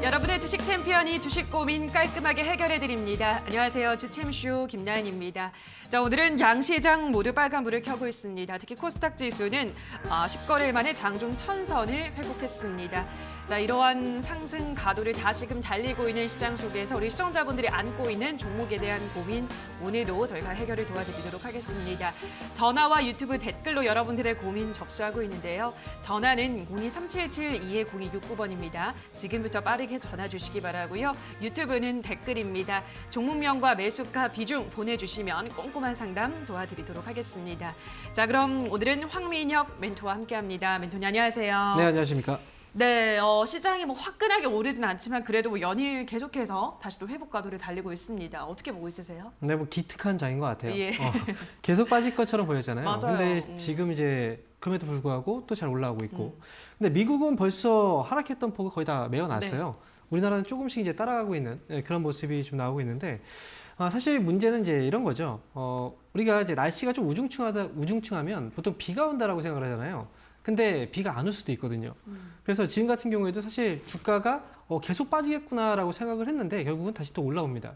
여러분의 주식 챔피언이 주식 고민 깔끔하게 해결해 드립니다. 안녕하세요. 주챔쇼 김나은입니다. 자, 오늘은 양시장 모두 빨간불을 켜고 있습니다. 특히 코스닥 지수는 10거래일 만에 장중 1000선을 회복했습니다. 자, 이러한 상승 가도를 다시금 달리고 있는 시장 속에서 우리 시청자분들이 안고 있는 종목에 대한 고민 오늘도 저희가 해결을 도와드리도록 하겠습니다. 전화와 유튜브 댓글로 여러분들의 고민 접수하고 있는데요. 전화는 02377-2269번입니다. 지금부터 빠르게 전화 주시기 바라고요. 유튜브는 댓글입니다. 종목명과 매수가 비중 보내주시면 꼼꼼한 상담 도와드리도록 하겠습니다. 자, 그럼 오늘은 황민혁 멘토와 함께합니다. 멘토님 안녕하세요. 네, 안녕하십니까. 네, 시장이 뭐 화끈하게 오르진 않지만 그래도 뭐 연일 계속해서 다시 또 회복 가도를 달리고 있습니다. 어떻게 보고 있으세요? 네, 뭐 기특한 장인 것 같아요. 예. 계속 빠질 것처럼 보였잖아요. 맞아요. 근데 지금 이제 그럼에도 불구하고 또 잘 올라오고 있고. 근데 미국은 벌써 하락했던 폭을 거의 다 메워놨어요. 우리나라는 조금씩 이제 따라가고 있는 그런 모습이 좀 나오고 있는데 사실 문제는 이제 이런 거죠. 우리가 이제 날씨가 좀 우중충하면 보통 비가 온다라고 생각을 하잖아요. 근데 비가 안 올 수도 있거든요. 그래서 지금 같은 경우에도 사실 주가가 계속 빠지겠구나라고 생각을 했는데 결국은 다시 또 올라옵니다.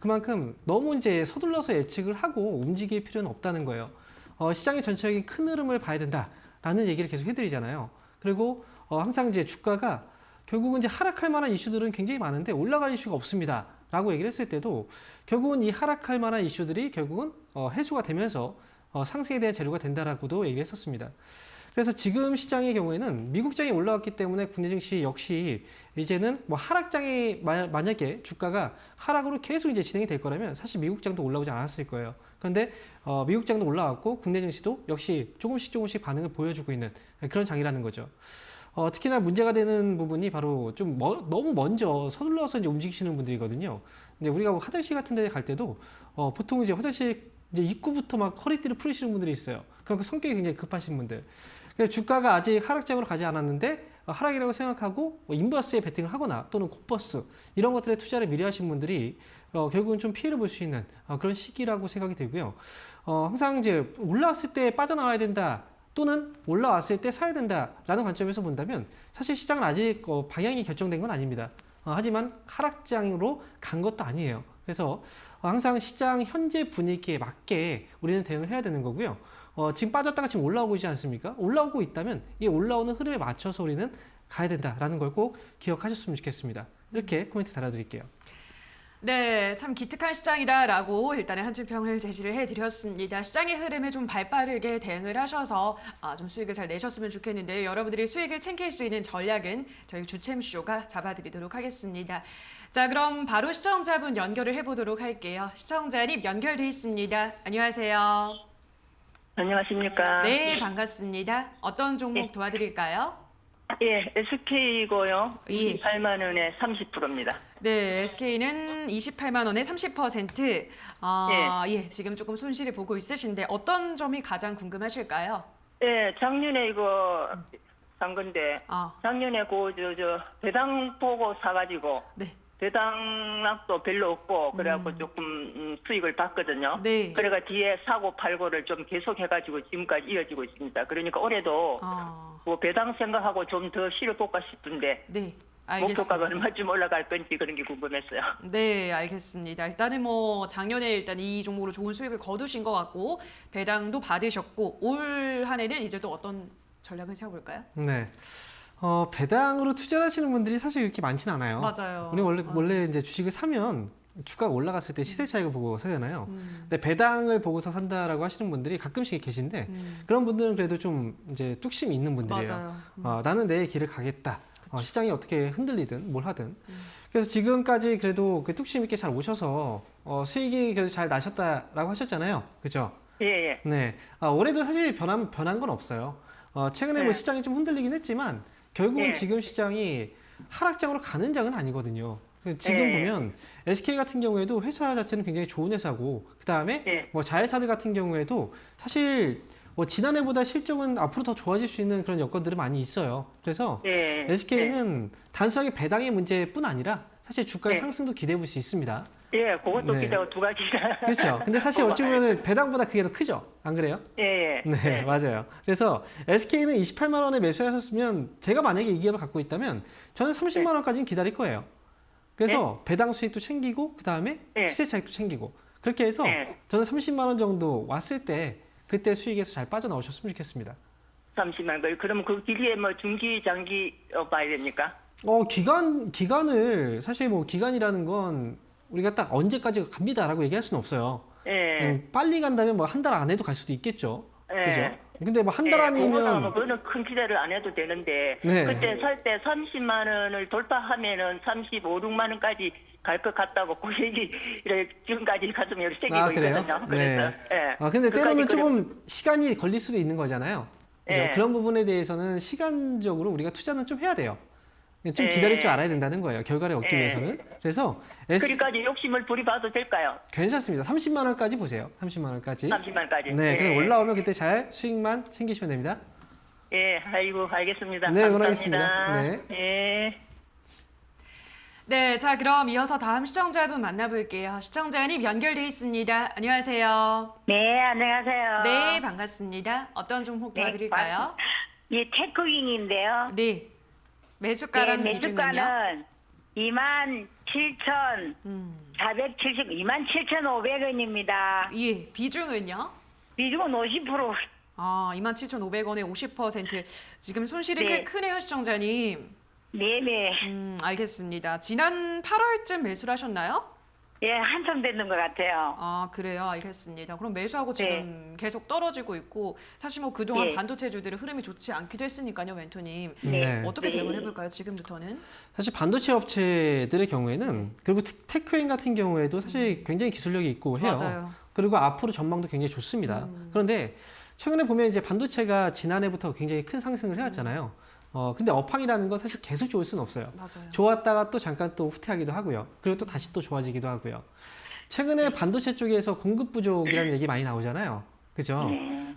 그만큼 너무 이제 서둘러서 예측을 하고 움직일 필요는 없다는 거예요. 시장의 전체적인 큰 흐름을 봐야 된다라는 얘기를 계속 해드리잖아요. 그리고 항상 이제 주가가 결국은 이제 하락할 만한 이슈들은 굉장히 많은데 올라갈 이슈가 없습니다. 라고 얘기를 했을 때도 결국은 이 하락할 만한 이슈들이 결국은 해소가 되면서 상승에 대한 재료가 된다라고도 얘기를 했었습니다. 그래서 지금 시장의 경우에는 미국장이 올라왔기 때문에 국내 증시 역시 이제는 뭐 하락장이 만약에 주가가 하락으로 계속 이제 진행이 될 거라면 사실 미국장도 올라오지 않았을 거예요. 그런데 미국장도 올라왔고 국내 증시도 역시 조금씩 반응을 보여주고 있는 그런 장이라는 거죠. 특히나 문제가 되는 부분이 바로 좀 너무 먼저 서둘러서 이제 움직이시는 분들이거든요. 근데 우리가 뭐 화장실 같은 데 갈 때도 보통 이제 화장실 이제 입구부터 막 허리띠를 풀으시는 분들이 있어요. 그럼 그 성격이 굉장히 급하신 분들. 그래서 주가가 아직 하락장으로 가지 않았는데 하락이라고 생각하고 인버스에 베팅을 하거나 또는 콧버스 이런 것들에 투자를 미리 하신 분들이 결국은 좀 피해를 볼 수 있는 그런 시기라고 생각이 들고요. 항상 이제 올라왔을 때 빠져나와야 된다. 또는 올라왔을 때 사야 된다라는 관점에서 본다면 사실 시장은 아직 방향이 결정된 건 아닙니다. 하지만 하락장으로 간 것도 아니에요. 그래서 항상 시장 현재 분위기에 맞게 우리는 대응을 해야 되는 거고요. 지금 빠졌다가 지금 올라오고 있지 않습니까? 올라오고 있다면 이 올라오는 흐름에 맞춰서 우리는 가야 된다라는 걸 꼭 기억하셨으면 좋겠습니다. 이렇게 코멘트 달아드릴게요. 네, 참 기특한 시장이다라고 일단은 한 줄평을 제시를 해드렸습니다. 시장의 흐름에 좀 발빠르게 대응을 하셔서 좀 수익을 잘 내셨으면 좋겠는데 여러분들이 수익을 챙길 수 있는 전략은 저희 주챔쇼가 잡아드리도록 하겠습니다. 자, 그럼 바로 시청자분 연결을 해보도록 할게요. 시청자님 연결돼 있습니다. 안녕하세요. 안녕하십니까. 네, 반갑습니다. 어떤 종목 도와드릴까요? 예, SK이고요. 예. 28만 원에 30%입니다. 네, SK는 28만 원에 30%. 예, 지금 조금 손실을 보고 있으신데 어떤 점이 가장 궁금하실까요? 예, 작년에 이거 산 건데 작년에 저 배당 보고 사가지고 네. 배당락도 별로 없고 그래갖고 조금 수익을 봤거든요. 네. 그래가 뒤에 사고 팔고를 좀 계속 해가지고 지금까지 이어지고 있습니다. 그러니까 올해도 뭐 배당 생각하고 좀 더 실어볼까 싶은데 네, 알겠습니다. 목표가가 얼마쯤 올라갈 건지 그런 게 궁금했어요. 네, 알겠습니다. 일단은 뭐 작년에 일단 이 종목으로 좋은 수익을 거두신 것 같고 배당도 받으셨고 올 한 해는 이제 또 어떤 전략을 세워볼까요? 네. 배당으로 투자를 하시는 분들이 사실 이렇게 많지는 않아요. 맞아요. 우리 원래 이제 주식을 사면 주가가 올라갔을 때 시세 차익을 보고 사잖아요. 근데 배당을 보고서 산다라고 하시는 분들이 가끔씩 계신데 그런 분들은 그래도 좀 이제 뚝심이 있는 분들이에요. 맞아요. 나는 내 길을 가겠다. 시장이 어떻게 흔들리든 뭘 하든. 그래서 지금까지 그래도 그 뚝심 있게 잘 오셔서 수익이 그래도 잘 나셨다라고 하셨잖아요. 그죠? 예, 예. 네. 올해도 사실 변한 건 없어요. 최근에 뭐 시장이 좀 흔들리긴 했지만 결국은 지금 시장이 하락장으로 가는 장은 아니거든요. 지금 보면 SK 같은 경우에도 회사 자체는 굉장히 좋은 회사고 그 다음에 뭐 자회사들 같은 경우에도 사실 뭐 지난해보다 실적은 앞으로 더 좋아질 수 있는 그런 여건들은 많이 있어요. 그래서 SK는 단순하게 배당의 문제뿐 아니라 사실 주가의 상승도 기대해 볼 수 있습니다. 예, 그것도 네. 기대고 두 가지나. 그렇죠. 근데 사실 어찌 보면은 배당보다 그게 더 크죠. 안 그래요? 예, 예. 네, 예. 맞아요. 그래서 SK는 28만 원에 매수하셨으면 제가 만약에 이 기업을 갖고 있다면 저는 30만 원까지는 기다릴 거예요. 그래서 배당 수익도 챙기고 그다음에 네. 시세 차익도 챙기고 그렇게 해서 네. 저는 30만 원 정도 왔을 때 그때 수익에서 잘 빠져나오셨으면 좋겠습니다. 30만 걸. 그럼 그 길이에 뭐 중기, 장기 봐야 됩니까? 기간을 사실 뭐 기간이라는 건 우리가 딱 언제까지 갑니다라고 얘기할 수는 없어요. 예. 빨리 간다면 뭐 한 달 안에도 갈 수도 있겠죠. 예. 그죠? 근데 뭐 한 달 안이면 그거는 큰 기대를 안 해도 되는데 네. 그때 살 때 30만 원을 돌파하면은 35, 6만 원까지 갈 것 같다고 그 얘기를 지금까지 가슴에 새기고 그래요? 있거든요. 그래서 네. 예. 근데 그까지 때로는 그래- 조금 시간이 걸릴 수도 있는 거잖아요. 그죠? 예. 그런 부분에 대해서는 시간적으로 우리가 투자는 좀 해야 돼요. 좀 예. 기다릴 줄 알아야 된다는 거예요. 결과를 얻기 예. 위해서는. 그래서 그리까지 욕심을 부려봐도 될까요? 괜찮습니다. 30만 원까지 보세요. 30만 원까지. 30만 원까지. 네, 그래서 올라오면 그때 잘 수익만 챙기시면 됩니다. 예, 아이고 알겠습니다. 네, 감사합니다. 응원하겠습니다. 예. 네, 자 그럼 이어서 다음 시청자분 만나볼게요. 시청자님 연결돼 있습니다. 안녕하세요. 네, 안녕하세요. 네, 반갑습니다. 어떤 종목 도와드릴까요? 이 테크윙인데요. 네, 매수가랑 네, 비중은요? 매수가는 27,470, 음, 27,500원입니다. 예, 비중은요? 비중은 50%. 27,500원에 50%. 지금 손실이 꽤 네. 크네요, 시청자님. 네네. 알겠습니다. 지난 8월쯤 매수를 하셨나요? 예, 한참 됐는 것 같아요. 그래요. 알겠습니다. 그럼 매수하고 지금 계속 떨어지고 있고 사실 뭐 그동안 네. 반도체주들의 흐름이 좋지 않기도 했으니까요, 멘토님. 네. 어떻게 네. 대응을 해볼까요, 지금부터는? 사실 반도체 업체들의 경우에는 그리고 테크인 같은 경우에도 사실 굉장히 기술력이 있고 해요. 맞아요. 그리고 앞으로 전망도 굉장히 좋습니다. 그런데 최근에 보면 이제 반도체가 지난해부터 굉장히 큰 상승을 해왔잖아요. 근데 업황이라는 건 사실 계속 좋을 수는 없어요. 맞아요. 좋았다가 또 잠깐 또 후퇴하기도 하고요. 그리고 또 다시 또 좋아지기도 하고요. 최근에 반도체 쪽에서 공급 부족이라는 얘기 많이 나오잖아요. 그죠?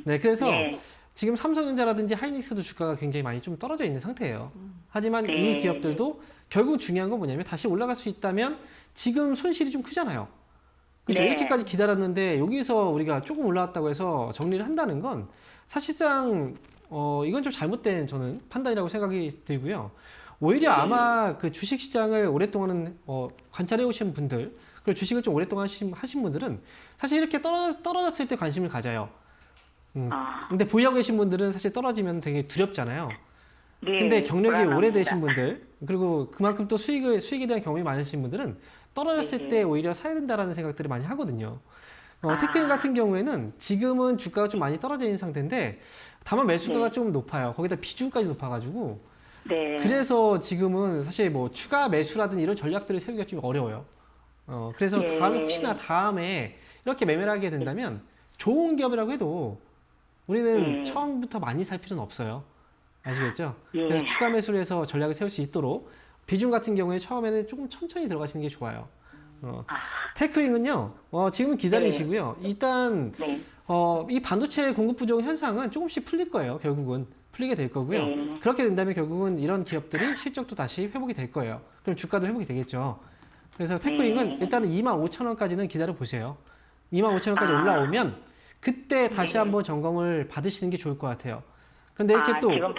네, 그래서 네. 지금 삼성전자라든지 하이닉스도 주가가 굉장히 많이 좀 떨어져 있는 상태예요. 하지만 네. 이 기업들도 결국 중요한 건 뭐냐면 다시 올라갈 수 있다면 지금 손실이 좀 크잖아요. 그죠? 네. 이렇게까지 기다렸는데 여기서 우리가 조금 올라왔다고 해서 정리를 한다는 건 사실상 이건 좀 잘못된 저는 판단이라고 생각이 들고요. 오히려 아마 그 주식시장을 오랫동안은 관찰해 오신 분들 그리고 주식을 좀 오랫동안 하신 분들은 사실 이렇게 떨어졌을 때 관심을 가져요. 근데 보유하고 계신 분들은 사실 떨어지면 되게 두렵잖아요. 네. 근데 경력이 불안합니다. 오래되신 분들 그리고 그만큼 또 수익에 대한 경험이 많으신 분들은 떨어졌을 네. 때 오히려 사야 된다라는 생각들을 많이 하거든요. 테크인 같은 경우에는 지금은 주가가 좀 많이 떨어져 있는 상태인데 다만 매수가가 좀 높아요. 거기다 비중까지 높아가지고 네. 그래서 지금은 사실 뭐 추가 매수라든 이런 전략들을 세우기가 좀 어려워요. 그래서 예. 혹시나 다음에 이렇게 매매를 하게 된다면 좋은 기업이라고 해도 우리는 처음부터 많이 살 필요는 없어요. 아시겠죠? 예. 그래서 추가 매수를 해서 전략을 세울 수 있도록 비중 같은 경우에 처음에는 조금 천천히 들어가시는 게 좋아요. 테크윙은요, 지금은 기다리시고요. 일단, 네. 이 반도체 공급 부족 현상은 조금씩 풀릴 거예요. 결국은. 풀리게 될 거고요. 그렇게 된다면 결국은 이런 기업들이 실적도 다시 회복이 될 거예요. 그럼 주가도 회복이 되겠죠. 그래서 테크윙은 일단은 25,000원까지는 기다려 보세요. 25,000원까지 올라오면 그때 다시 한번 점검을 받으시는 게 좋을 것 같아요. 그런데 이렇게 또, 지금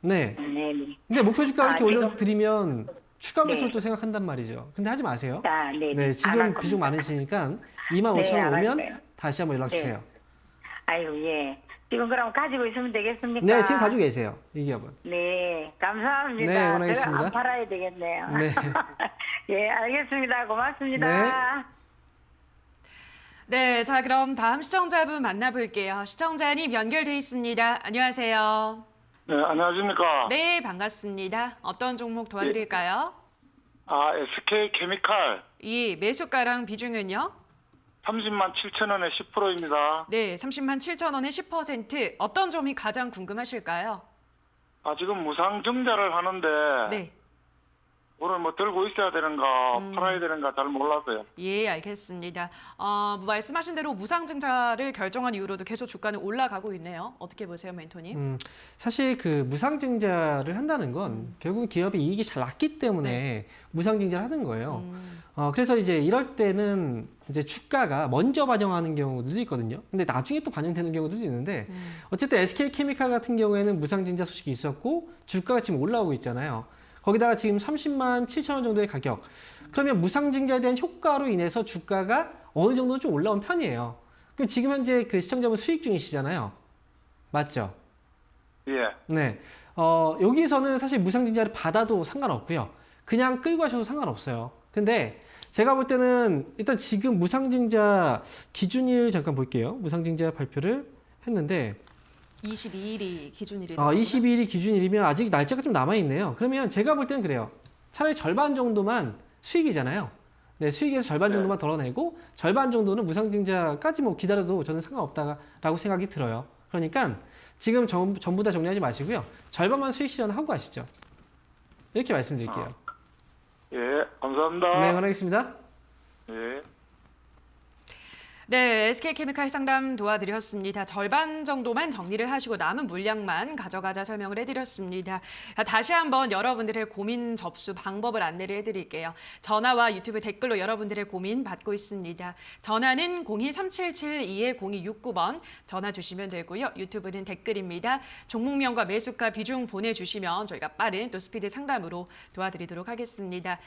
네. 네. 근데 목표 주가 이렇게 지금- 올려드리면 추가 매수를 네. 또 생각한단 말이죠. 근데 하지 마세요. 네. 네, 안 지금 할 비중 겁니다. 많으시니까 25,000원 네, 오면 알았어요. 다시 한번 연락 주세요. 아이고, 예. 지금 그럼 가지고 있으면 되겠습니까? 네, 지금 가지고 계세요. 이 기업은. 네, 감사합니다. 네, 제가 응원하겠습니다. 안 팔아야 되겠네요. 네. 예, 알겠습니다. 고맙습니다. 네, 자 그럼 다음 시청자분 만나볼게요. 시청자님 연결돼 있습니다. 안녕하세요. 네, 안녕하십니까. 네, 반갑습니다. 어떤 종목 도와드릴까요? SK 케미칼 이 매수가랑 비중은요? 30만 7천 원에 10%입니다. 네, 307,000원에 10%. 어떤 점이 가장 궁금하실까요? 지금 무상증자를 하는데, 네. 오늘 뭐 들고 있어야 되는가 팔아야 되는가 잘 몰라서요. 예, 알겠습니다. 뭐 말씀하신 대로 무상증자를 결정한 이후로도 계속 주가는 올라가고 있네요. 어떻게 보세요, 멘토님? 사실 그 무상증자를 한다는 건 결국 기업의 이익이 잘 났기 때문에 무상증자를 하는 거예요. 그래서 이제 이럴 때는 이제 주가가 먼저 반영하는 경우도 있거든요. 근데 나중에 또 반영되는 경우도 있는데 어쨌든 SK케미칼 같은 경우에는 무상증자 소식이 있었고 주가가 지금 올라오고 있잖아요. 거기다가 지금 30만 7천 원 정도의 가격. 그러면 무상증자에 대한 효과로 인해서 주가가 어느 정도는 좀 올라온 편이에요. 그럼 지금 현재 그 시청자분 수익 중이시잖아요. 맞죠? 예. 네. 여기서는 사실 무상증자를 받아도 상관없고요. 그냥 끌고 하셔도 상관없어요. 근데 제가 볼 때는 일단 지금 무상증자 기준일 잠깐 볼게요. 무상증자 발표를 했는데 22일이 기준일이 22일이 기준일이면 아직 날짜가 좀 남아있네요. 그러면 제가 볼 때는 그래요. 차라리 절반 정도만 수익이잖아요. 네, 수익에서 절반 정도만 덜어내고 절반 정도는 무상증자까지 뭐 기다려도 저는 상관없다라고 생각이 들어요. 그러니까 지금 전부 다 정리하지 마시고요. 절반만 수익 실현하고 가시죠. 이렇게 말씀드릴게요. 예, 감사합니다. 네, 응원하겠습니다. 예. 네, SK케미칼 상담 도와드렸습니다. 절반 정도만 정리를 하시고 남은 물량만 가져가자 설명을 해드렸습니다. 다시 한번 여러분들의 고민 접수 방법을 안내를 해드릴게요. 전화와 유튜브 댓글로 여러분들의 고민 받고 있습니다. 전화는 02-3772-0269번 전화 주시면 되고요. 유튜브는 댓글입니다. 종목명과 매수가 비중 보내주시면 저희가 빠른 또 스피드 상담으로 도와드리도록 하겠습니다.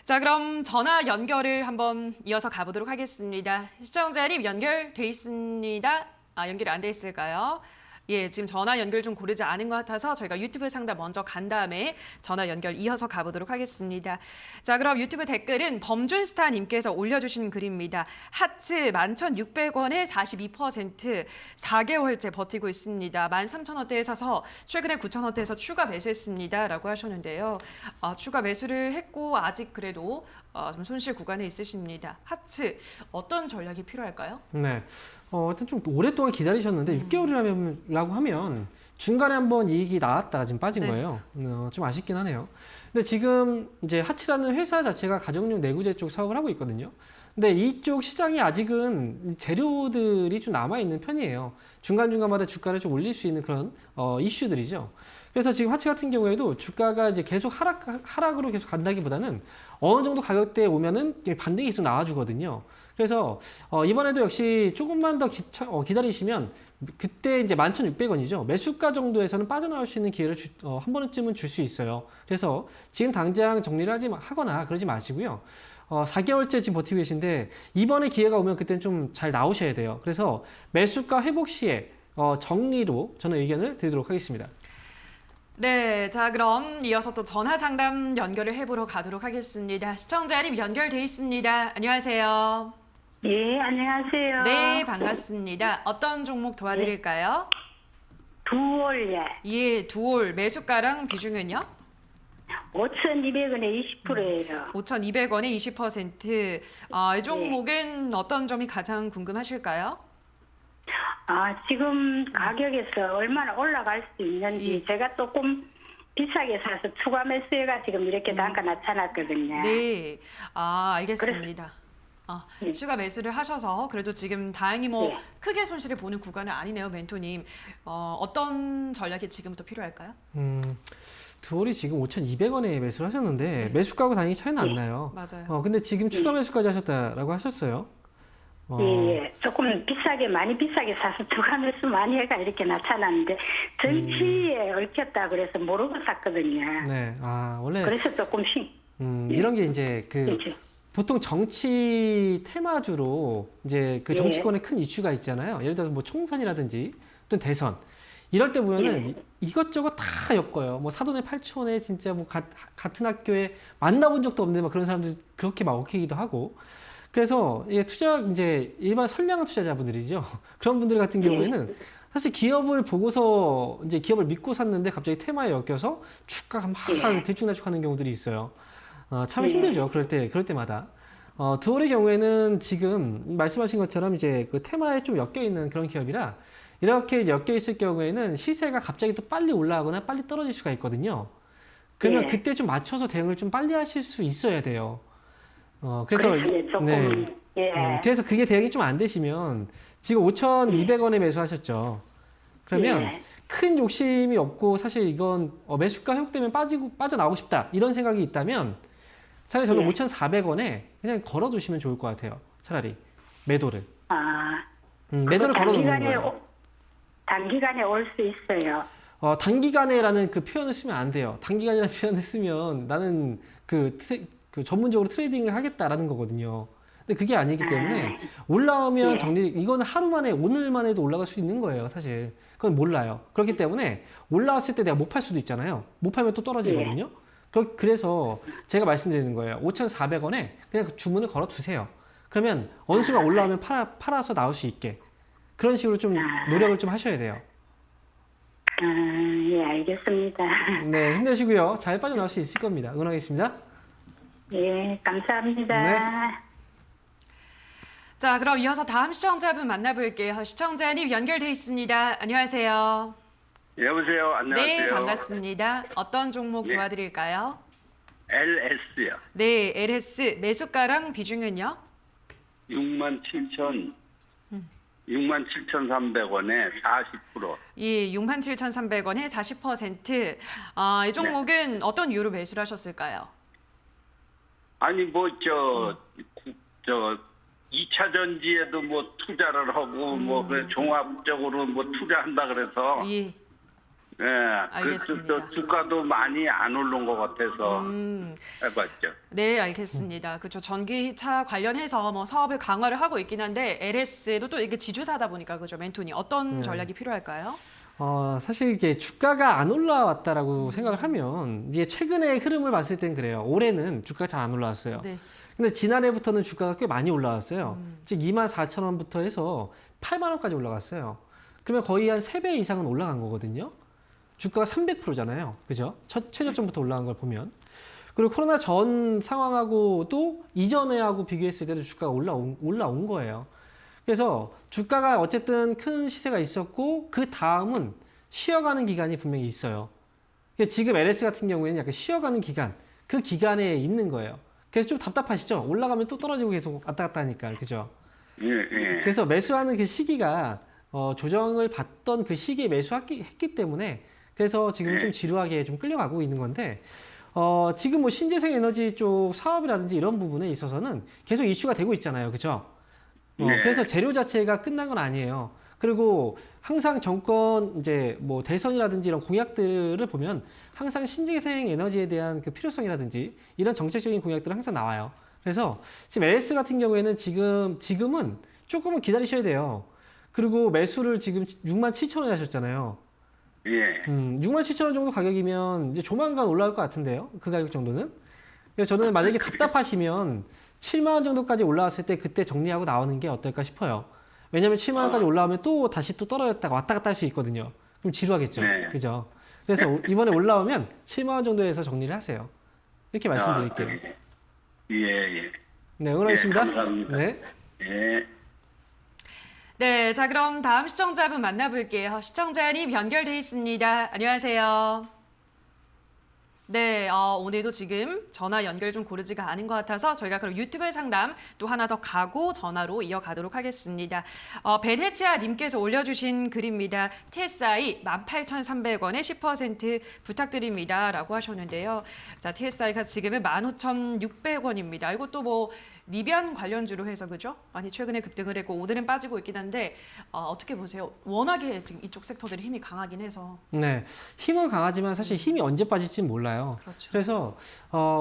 자, 그럼 전화 연결을 한번 이어서 가보도록 하겠습니다. 시청자님 연결돼 있습니다. 연결이 안 돼 있을까요? 예, 지금 전화 연결 좀 고르지 않은 것 같아서 저희가 유튜브 상담 먼저 간 다음에 전화 연결 이어서 가보도록 하겠습니다. 자, 그럼 유튜브 댓글은 범준스타님께서 올려주신 글입니다. 하츠 11,600원에 42% 4개월째 버티고 있습니다. 13,000원대에 사서 최근에 9,000원대에서 추가 매수했습니다. 라고 하셨는데요. 추가 매수를 했고 아직 그래도 좀 손실 구간에 있으십니다. 하츠 어떤 전략이 필요할까요? 네. 일단 좀 오랫동안 기다리셨는데 6개월이라고 하면 중간에 한번 이익이 나왔다가 지금 빠진 네. 거예요. 좀 아쉽긴 하네요. 근데 지금 이제 하츠라는 회사 자체가 가정용 내구재 쪽 사업을 하고 있거든요. 근데 이쪽 시장이 아직은 재료들이 좀 남아있는 편이에요. 중간중간마다 주가를 좀 올릴 수 있는 그런 이슈들이죠. 그래서 지금 하츠 같은 경우에도 주가가 이제 계속 하락으로 계속 간다기보다는 어느 정도 가격대에 오면은 반등이 계속 나와주거든요. 그래서 이번에도 역시 조금만 더 기다리시면 그때 이제 11,600원이죠. 매수가 정도에서는 빠져나올 수 있는 기회를 한 번쯤은 줄 수 있어요. 그래서 지금 당장 정리를 하거나 그러지 마시고요. 4개월째 지금 버티고 계신데 이번에 기회가 오면 그때는 좀 잘 나오셔야 돼요. 그래서 매수가 회복 시에 정리로 저는 의견을 드리도록 하겠습니다. 네, 자 그럼 이어서 또 전화 상담 연결을 해보러 가도록 하겠습니다. 시청자님 연결돼 있습니다. 안녕하세요. 예, 안녕하세요. 네, 반갑습니다. 어떤 종목 도와드릴까요? 두월에 예, 두올 매수가랑 비중은요? 5,200원에 20%예요. 5,200원에 20%. 이 종목은 어떤 점이 가장 궁금하실까요? 지금 가격에서 얼마나 올라갈 수 있는지 제가 조금 비싸게 사서 추가 매수해가 지금 이렇게 단가 나타났거든요. 네, 알겠습니다. 추가 매수를 하셔서 그래도 지금 다행히 네. 크게 손실을 보는 구간은 아니네요, 멘토님. 어떤 전략이 지금부터 필요할까요? 두올이 지금 5,200원에 매수를 하셨는데 매수가하고 다행히 차이는 안 나요. 맞아요. 근데 지금 추가 매수까지 하셨다라고 하셨어요. 예. 조금 많이 비싸게 사서 추가 매수 많이 해가 이렇게 나타났는데 정치에 얽혔다 그래서 모르고 샀거든요. 네, 원래 그래서 조금씩 이런 게 이제 보통 정치 테마주로 이제 그 정치권에 큰 이슈가 있잖아요. 예를 들어서 뭐 총선이라든지 또는 대선 이럴 때 보면은 이것저것 다 엮어요. 뭐 사돈의 팔촌에 진짜 뭐 같은 학교에 만나본 적도 없는데 막 그런 사람들 그렇게 막 얽히기도 하고. 그래서 이제 일반 선량한 투자자분들이죠. 그런 분들 같은 경우에는 사실 기업을 보고서 이제 기업을 믿고 샀는데 갑자기 테마에 엮여서 주가가 막 들쭉날쭉하는 경우들이 있어요. 참 힘들죠. 그럴 때마다. 두올의 경우에는 지금 말씀하신 것처럼 이제 그 테마에 좀 엮여 있는 그런 기업이라 이렇게 엮여 있을 경우에는 시세가 갑자기 또 빨리 올라가거나 빨리 떨어질 수가 있거든요. 그러면 예. 그때 좀 맞춰서 대응을 좀 빨리 하실 수 있어야 돼요. 그래서 그래서 조금 네. 예. 그래서 그게 대응이 좀 안 되시면 지금 5,200원에 매수하셨죠. 그러면 예. 큰 욕심이 없고 사실 이건 매수가 회복되면 빠져나오고 싶다 이런 생각이 있다면 차라리 저는 예. 5,400원에 그냥 걸어두시면 좋을 것 같아요. 차라리 매도를. 아, 매도를 그거 걸어놓는 단기간에 거예요. 단기간에 올 수 있어요. 단기간에라는 그 표현을 쓰면 안 돼요. 단기간이라는 표현을 쓰면 나는 그 전문적으로 트레이딩을 하겠다라는 거거든요. 근데 그게 아니기 때문에 올라오면 예. 정리, 이거는 하루 만에, 오늘만 해도 올라갈 수 있는 거예요, 사실. 그건 몰라요. 그렇기 때문에 올라왔을 때 내가 못 팔 수도 있잖아요. 못 팔면 또 떨어지거든요. 그래서 제가 말씀드리는 거예요. 5,400원에 그냥 그 주문을 걸어 두세요. 그러면 어느 순간 올라오면 팔아서 나올 수 있게. 그런 식으로 좀 노력을 좀 하셔야 돼요. 예, 알겠습니다. 네, 힘내시고요. 잘 빠져나올 수 있을 겁니다. 응원하겠습니다. 예, 감사합니다. 네. 자, 그럼 이어서 다음 시청자분 만나볼게요. 시청자님 연결돼 있습니다. 안녕하세요. 여보세요. 안녕하세요. 네, 반갑습니다. 어떤 종목 예. 도와드릴까요? LS요. 네, LS 매수가랑 비중은요? 67,300원에 40%. 이 67,300원에 40%. 이 종목은 어떤 이유로 매수를 하셨을까요? 아니 저 2차 전지에도 뭐 투자를 하고 그 종합적으로 뭐 투자한다 그래서 예. 예, 알겠습니다. 주가도 많이 안 오른 것 같아서 해봤죠. 네, 알겠습니다. 그렇죠. 전기차 관련해서 뭐 사업을 강화를 하고 있긴 한데 LS도 또 이게 지주사다 보니까 그죠, 멘토니 어떤 전략이 필요할까요? 사실 이게 주가가 안 올라왔다라고 생각을 하면 이게 최근의 흐름을 봤을 땐 그래요. 올해는 주가가 잘 안 올라왔어요. 네. 근데 지난해부터는 주가가 꽤 많이 올라왔어요. 즉 24,000원부터 해서 8만 원까지 올라갔어요. 그러면 거의 한 3배 이상은 올라간 거거든요. 주가가 300%잖아요. 그죠? 최저점부터 올라간 걸 보면. 그리고 코로나 전 상황하고도 이전에하고 비교했을 때도 주가가 올라온 거예요. 그래서 주가가 어쨌든 큰 시세가 있었고 그 다음은 쉬어가는 기간이 분명히 있어요. 지금 LS 같은 경우에는 약간 쉬어가는 기간, 그 기간에 있는 거예요. 그래서 좀 답답하시죠? 올라가면 또 떨어지고 계속 왔다 갔다 하니까. 그죠? 예, 예. 그래서 매수하는 그 시기가 조정을 받던 그 시기에 매수했기 때문에 그래서 지금 좀 지루하게 좀 끌려가고 있는 건데 지금 뭐 신재생 에너지 쪽 사업이라든지 이런 부분에 있어서는 계속 이슈가 되고 있잖아요. 그죠? 그래서 재료 자체가 끝난 건 아니에요. 그리고 항상 정권 이제 뭐 대선이라든지 이런 공약들을 보면 항상 신재생 에너지에 대한 그 필요성이라든지 이런 정책적인 공약들은 항상 나와요. 그래서 지금 LS 같은 경우에는 지금은 조금은 기다리셔야 돼요. 그리고 매수를 지금 67,000원에 하셨잖아요. 예. 67,000원 정도 가격이면 이제 조만간 올라올 것 같은데요. 그 가격 정도는. 그래서 저는 만약에 답답하시면 7만 원 정도까지 올라왔을 때 그때 정리하고 나오는 게 어떨까 싶어요. 왜냐면 7만 원까지 올라오면 또 다시 또 떨어졌다가 왔다 갔다 할 수 있거든요. 그럼 지루하겠죠. 네. 그죠? 그래서 이번에 올라오면 7만 원 정도에서 정리를 하세요. 이렇게 말씀드릴게요. 예, 예. 네, 응원하겠습니다. 예, 감사합니다. 네. 예. 네, 자 그럼 다음 시청자분 만나볼게요. 시청자님 연결돼 있습니다. 안녕하세요. 네, 오늘도 지금 전화 연결 좀 고르지가 않은 것 같아서 저희가 그럼 유튜브 상담 또 하나 더 가고 전화로 이어가도록 하겠습니다. 베네치아 님께서 올려주신 글입니다. TSI 18,300원에 10% 부탁드립니다. 라고 하셨는데요. 자, TSI가 지금은 15,600원입니다. 이것도 뭐 리비안 관련주로 해서 그죠? 많이 최근에 급등을 했고 오늘은 빠지고 있긴 한데 어떻게 보세요? 워낙에 지금 이쪽 섹터들이 힘이 강하긴 해서. 네, 힘은 강하지만 사실 힘이 언제 빠질지는 몰라요. 그렇죠. 그래서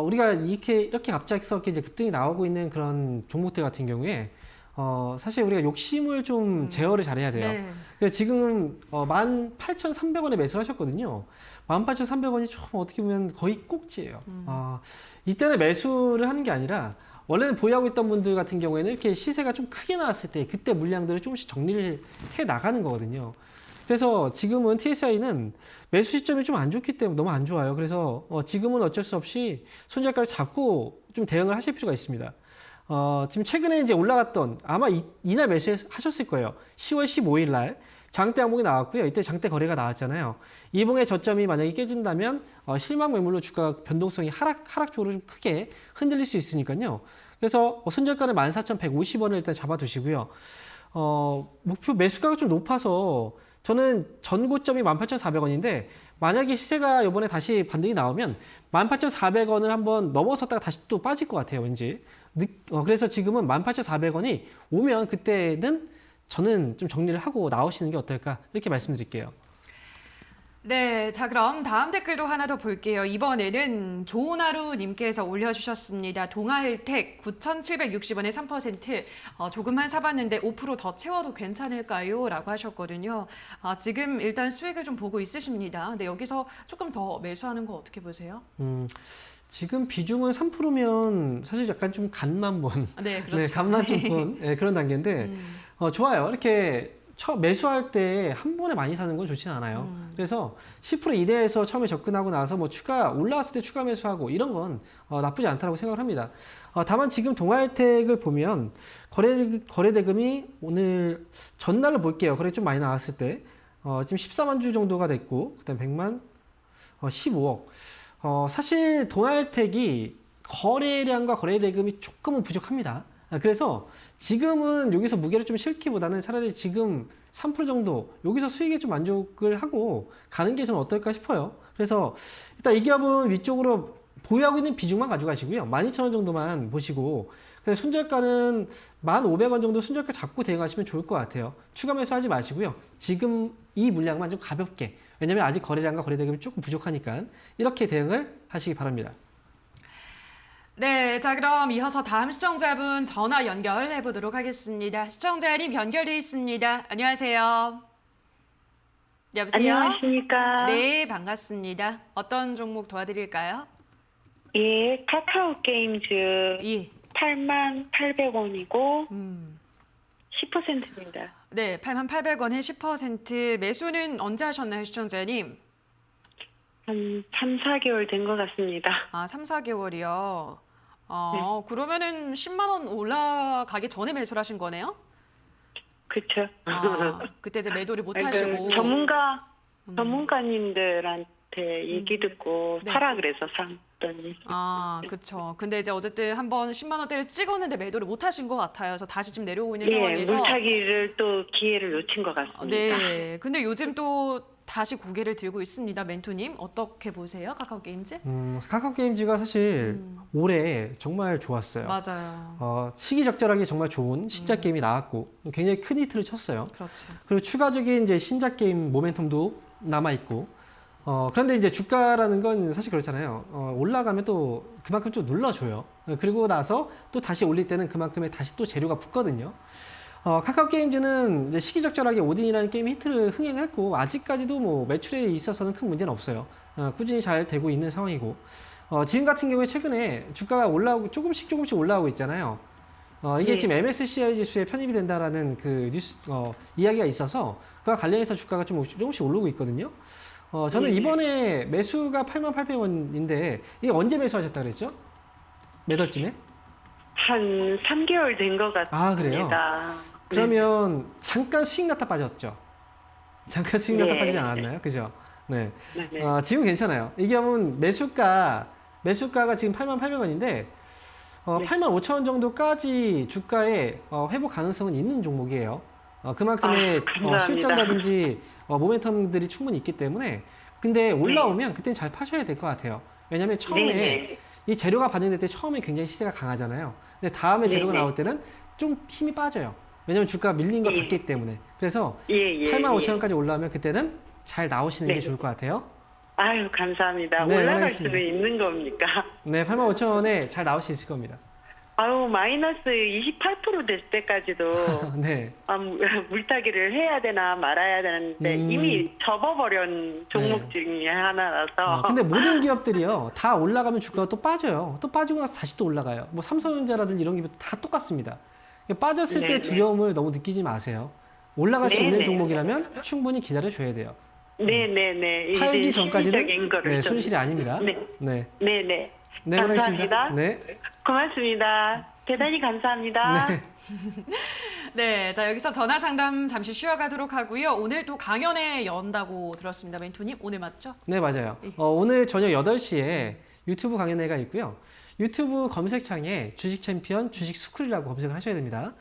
우리가 이렇게 갑작스럽게 이제 급등이 나오고 있는 그런 종목들 같은 경우에 사실 우리가 욕심을 좀 제어를 잘해야 돼요. 네. 그래서 지금 18,300원에 매수를 하셨거든요. 18,300원이 좀 어떻게 보면 거의 꼭지예요. 이때는 매수를 하는 게 아니라 원래는 보유하고 있던 분들 같은 경우에는 이렇게 시세가 좀 크게 나왔을 때 그때 물량들을 조금씩 정리를 해 나가는 거거든요. 그래서 지금은 TSI는 매수 시점이 좀 안 좋기 때문에 너무 안 좋아요. 그래서 지금은 어쩔 수 없이 손절가를 잡고 좀 대응을 하실 필요가 있습니다. 지금 최근에 이제 올라갔던 아마 이날 매수하셨을 거예요. 10월 15일 날 장대 항목이 나왔고요. 이때 장대 거래가 나왔잖아요. 이봉의 저점이 만약에 깨진다면 실망 매물로 주가 변동성이 하락 쪽으로 좀 크게 흔들릴 수 있으니까요. 그래서 손절가는 14,150원을 일단 잡아두시고요. 목표 매수가가 좀 높아서 저는 전고점이 18,400원인데 만약에 시세가 이번에 다시 반등이 나오면 18,400원을 한번 넘어섰다가 다시 또 빠질 것 같아요, 왠지. 그래서 지금은 18,400원이 오면 그때는 저는 좀 정리를 하고 나오시는 게 어떨까 이렇게 말씀드릴게요. 네, 자 그럼 다음 댓글도 하나 더 볼게요. 이번에는 좋은 하루 님께서 올려주셨습니다. 동아일텍 9,760원에 3%, 조금만 사봤는데 5%더 채워도 괜찮을까요? 라고 하셨거든요. 지금 일단 수익을 좀 보고 있으십니다. 근데 여기서 조금 더 매수하는 거 어떻게 보세요? 지금 비중은 3%면 사실 약간 좀 간만 본, 네, 그렇죠. 네, 간만 좀 본 그런 단계인데 좋아요. 이렇게 매수할 때 한 번에 많이 사는 건 좋지는 않아요. 그래서 10% 이내에서 처음에 접근하고 나서 뭐 추가 올라왔을 때 추가 매수하고 이런 건 나쁘지 않다고 생각을 합니다. 다만 지금 동아일텍을 보면 거래 대금이 오늘 전날로 볼게요. 거래 좀 많이 나왔을 때 지금 14만 주 정도가 됐고 그다음 100만 15억. 사실 동아일텍이 거래량과 거래 대금이 조금은 부족합니다. 그래서 지금은 여기서 무게를 좀 실기보다는 차라리 지금 3% 정도 여기서 수익에 좀 만족을 하고 가는 게 저는 어떨까 싶어요. 그래서 일단 이 기업은 위쪽으로 보유하고 있는 비중만 가져가시고요. 12,000원 정도만 보시고 손절가는 1,500원 정도 손절가 잡고 대응하시면 좋을 것 같아요. 추가 매수하지 마시고요. 지금 이 물량만 좀 가볍게, 왜냐면 아직 거래량과 거래 대금이 조금 부족하니까 이렇게 대응을 하시기 바랍니다. 네, 자 그럼 이어서 다음 시청자분 전화 연결해 보도록 하겠습니다. 시청자님 연결돼 있습니다. 안녕하세요. 여보세요? 안녕하십니까? 네, 반갑습니다. 어떤 종목 도와드릴까요? 예, 카카오 게임즈 예. 88,800원이고 10%입니다. 네, 88,800원에 10%. 매수는 언제 하셨나요, 시청자님? 한 3, 4개월 된 것 같습니다. 3, 4개월이요. 그러면은 10만 원 올라가기 전에 매수를 하신 거네요? 그렇죠. 그때 이제 매도를 못 하시고. 전문가님들한테 얘기 듣고 네. 사라 그래서 샀더니. 그렇죠. 근데 이제 어쨌든 한번 10만 원대를 찍었는데 매도를 못 하신 것 같아요. 그래서 다시 지금 내려오고 있는 예, 상황에서. 물타기를 또 기회를 놓친 것 같습니다. 네. 근데 요즘 또 다시 고개를 들고 있습니다. 멘토님 어떻게 보세요? 카카오 게임즈? 카카오 게임즈가 사실 올해 정말 좋았어요. 맞아요. 시기적절하게 정말 좋은 신작 게임이 나왔고 굉장히 큰 히트를 쳤어요. 그렇죠. 그리고 추가적인 이제 신작 게임 모멘텀도 남아 있고 그런데 이제 주가라는 건 사실 그렇잖아요. 올라가면 또 그만큼 좀 눌러줘요. 그리고 나서 또 다시 올릴 때는 그만큼의 다시 또 재료가 붙거든요. 카카오 게임즈는 이제 시기적절하게 오딘이라는 게임 히트를 흥행을 했고 아직까지도 뭐 매출에 있어서는 큰 문제는 없어요. 꾸준히 잘 되고 있는 상황이고 지금 같은 경우에 최근에 주가가 올라오고 조금씩 올라오고 있잖아요. 이게 네. 지금 MSCI 지수에 편입이 된다라는 그 뉴스 이야기가 있어서 그와 관련해서 주가가 좀 조금씩 오르고 있거든요. 저는 네. 이번에 매수가 88,800원인데 이게 언제 매수하셨다 그랬죠? 몇 월쯤에? 한 3개월 된 것 같습니다. 그래요? 그러면 잠깐 수익 났다 빠졌죠? 잠깐 수익 났다 네. 빠지지 않았나요? 그죠? 네. 네. 지금 괜찮아요. 이게 하면 매수가가 지금 88,800원인데 85,000원 정도까지 주가의 회복 가능성은 있는 종목이에요. 그만큼의 감사합니다. 실적이라든지 모멘텀들이 충분히 있기 때문에 근데 올라오면 그때는 잘 파셔야 될 것 같아요. 왜냐하면 처음에 네. 이 재료가 반영될 때 처음에 굉장히 시세가 강하잖아요. 근데 다음에 재료가 네. 나올 때는 좀 힘이 빠져요. 왜냐하면 주가가 밀린 거 네. 같기 때문에. 그래서 예. 85,000원까지 올라오면 그때는 잘 나오시는 네. 게 좋을 것 같아요. 아유, 감사합니다. 네, 올라갈 알겠습니다. 수도 있는 겁니까? 네, 85,000원에 잘 나올 수 있을 겁니다. 아유, 마이너스 28% 됐을 때까지도 네. 물타기를 해야 되나 말아야 되는데 이미 접어버린 종목 중에 하나라서. 근데 모든 기업들이요, 다 올라가면 주가가 또 빠져요. 또 빠지고 나서 다시 또 올라가요. 뭐 삼성전자라든지 이런 기업 다 똑같습니다. 빠졌을 때 네네. 두려움을 너무 느끼지 마세요. 올라갈 수 있는 네네. 종목이라면 충분히 기다려줘야 돼요. 네네네. 팔기 이제 전까지는 심리적인 거를 좀- 손실이 아닙니다. 네. 네. 네네. 네, 고맙습니다. 감사합니다. 네. 고맙습니다. 대단히 감사합니다. 네. 네, 자 여기서 전화 상담 잠시 쉬어가도록 하고요. 오늘 또 강연회 연다고 들었습니다. 멘토님, 오늘 맞죠? 네, 맞아요. 예. 오늘 저녁 8시에 유튜브 강연회가 있고요. 유튜브 검색창에 주식 챔피언, 주식 스쿨이라고 검색을 하셔야 됩니다.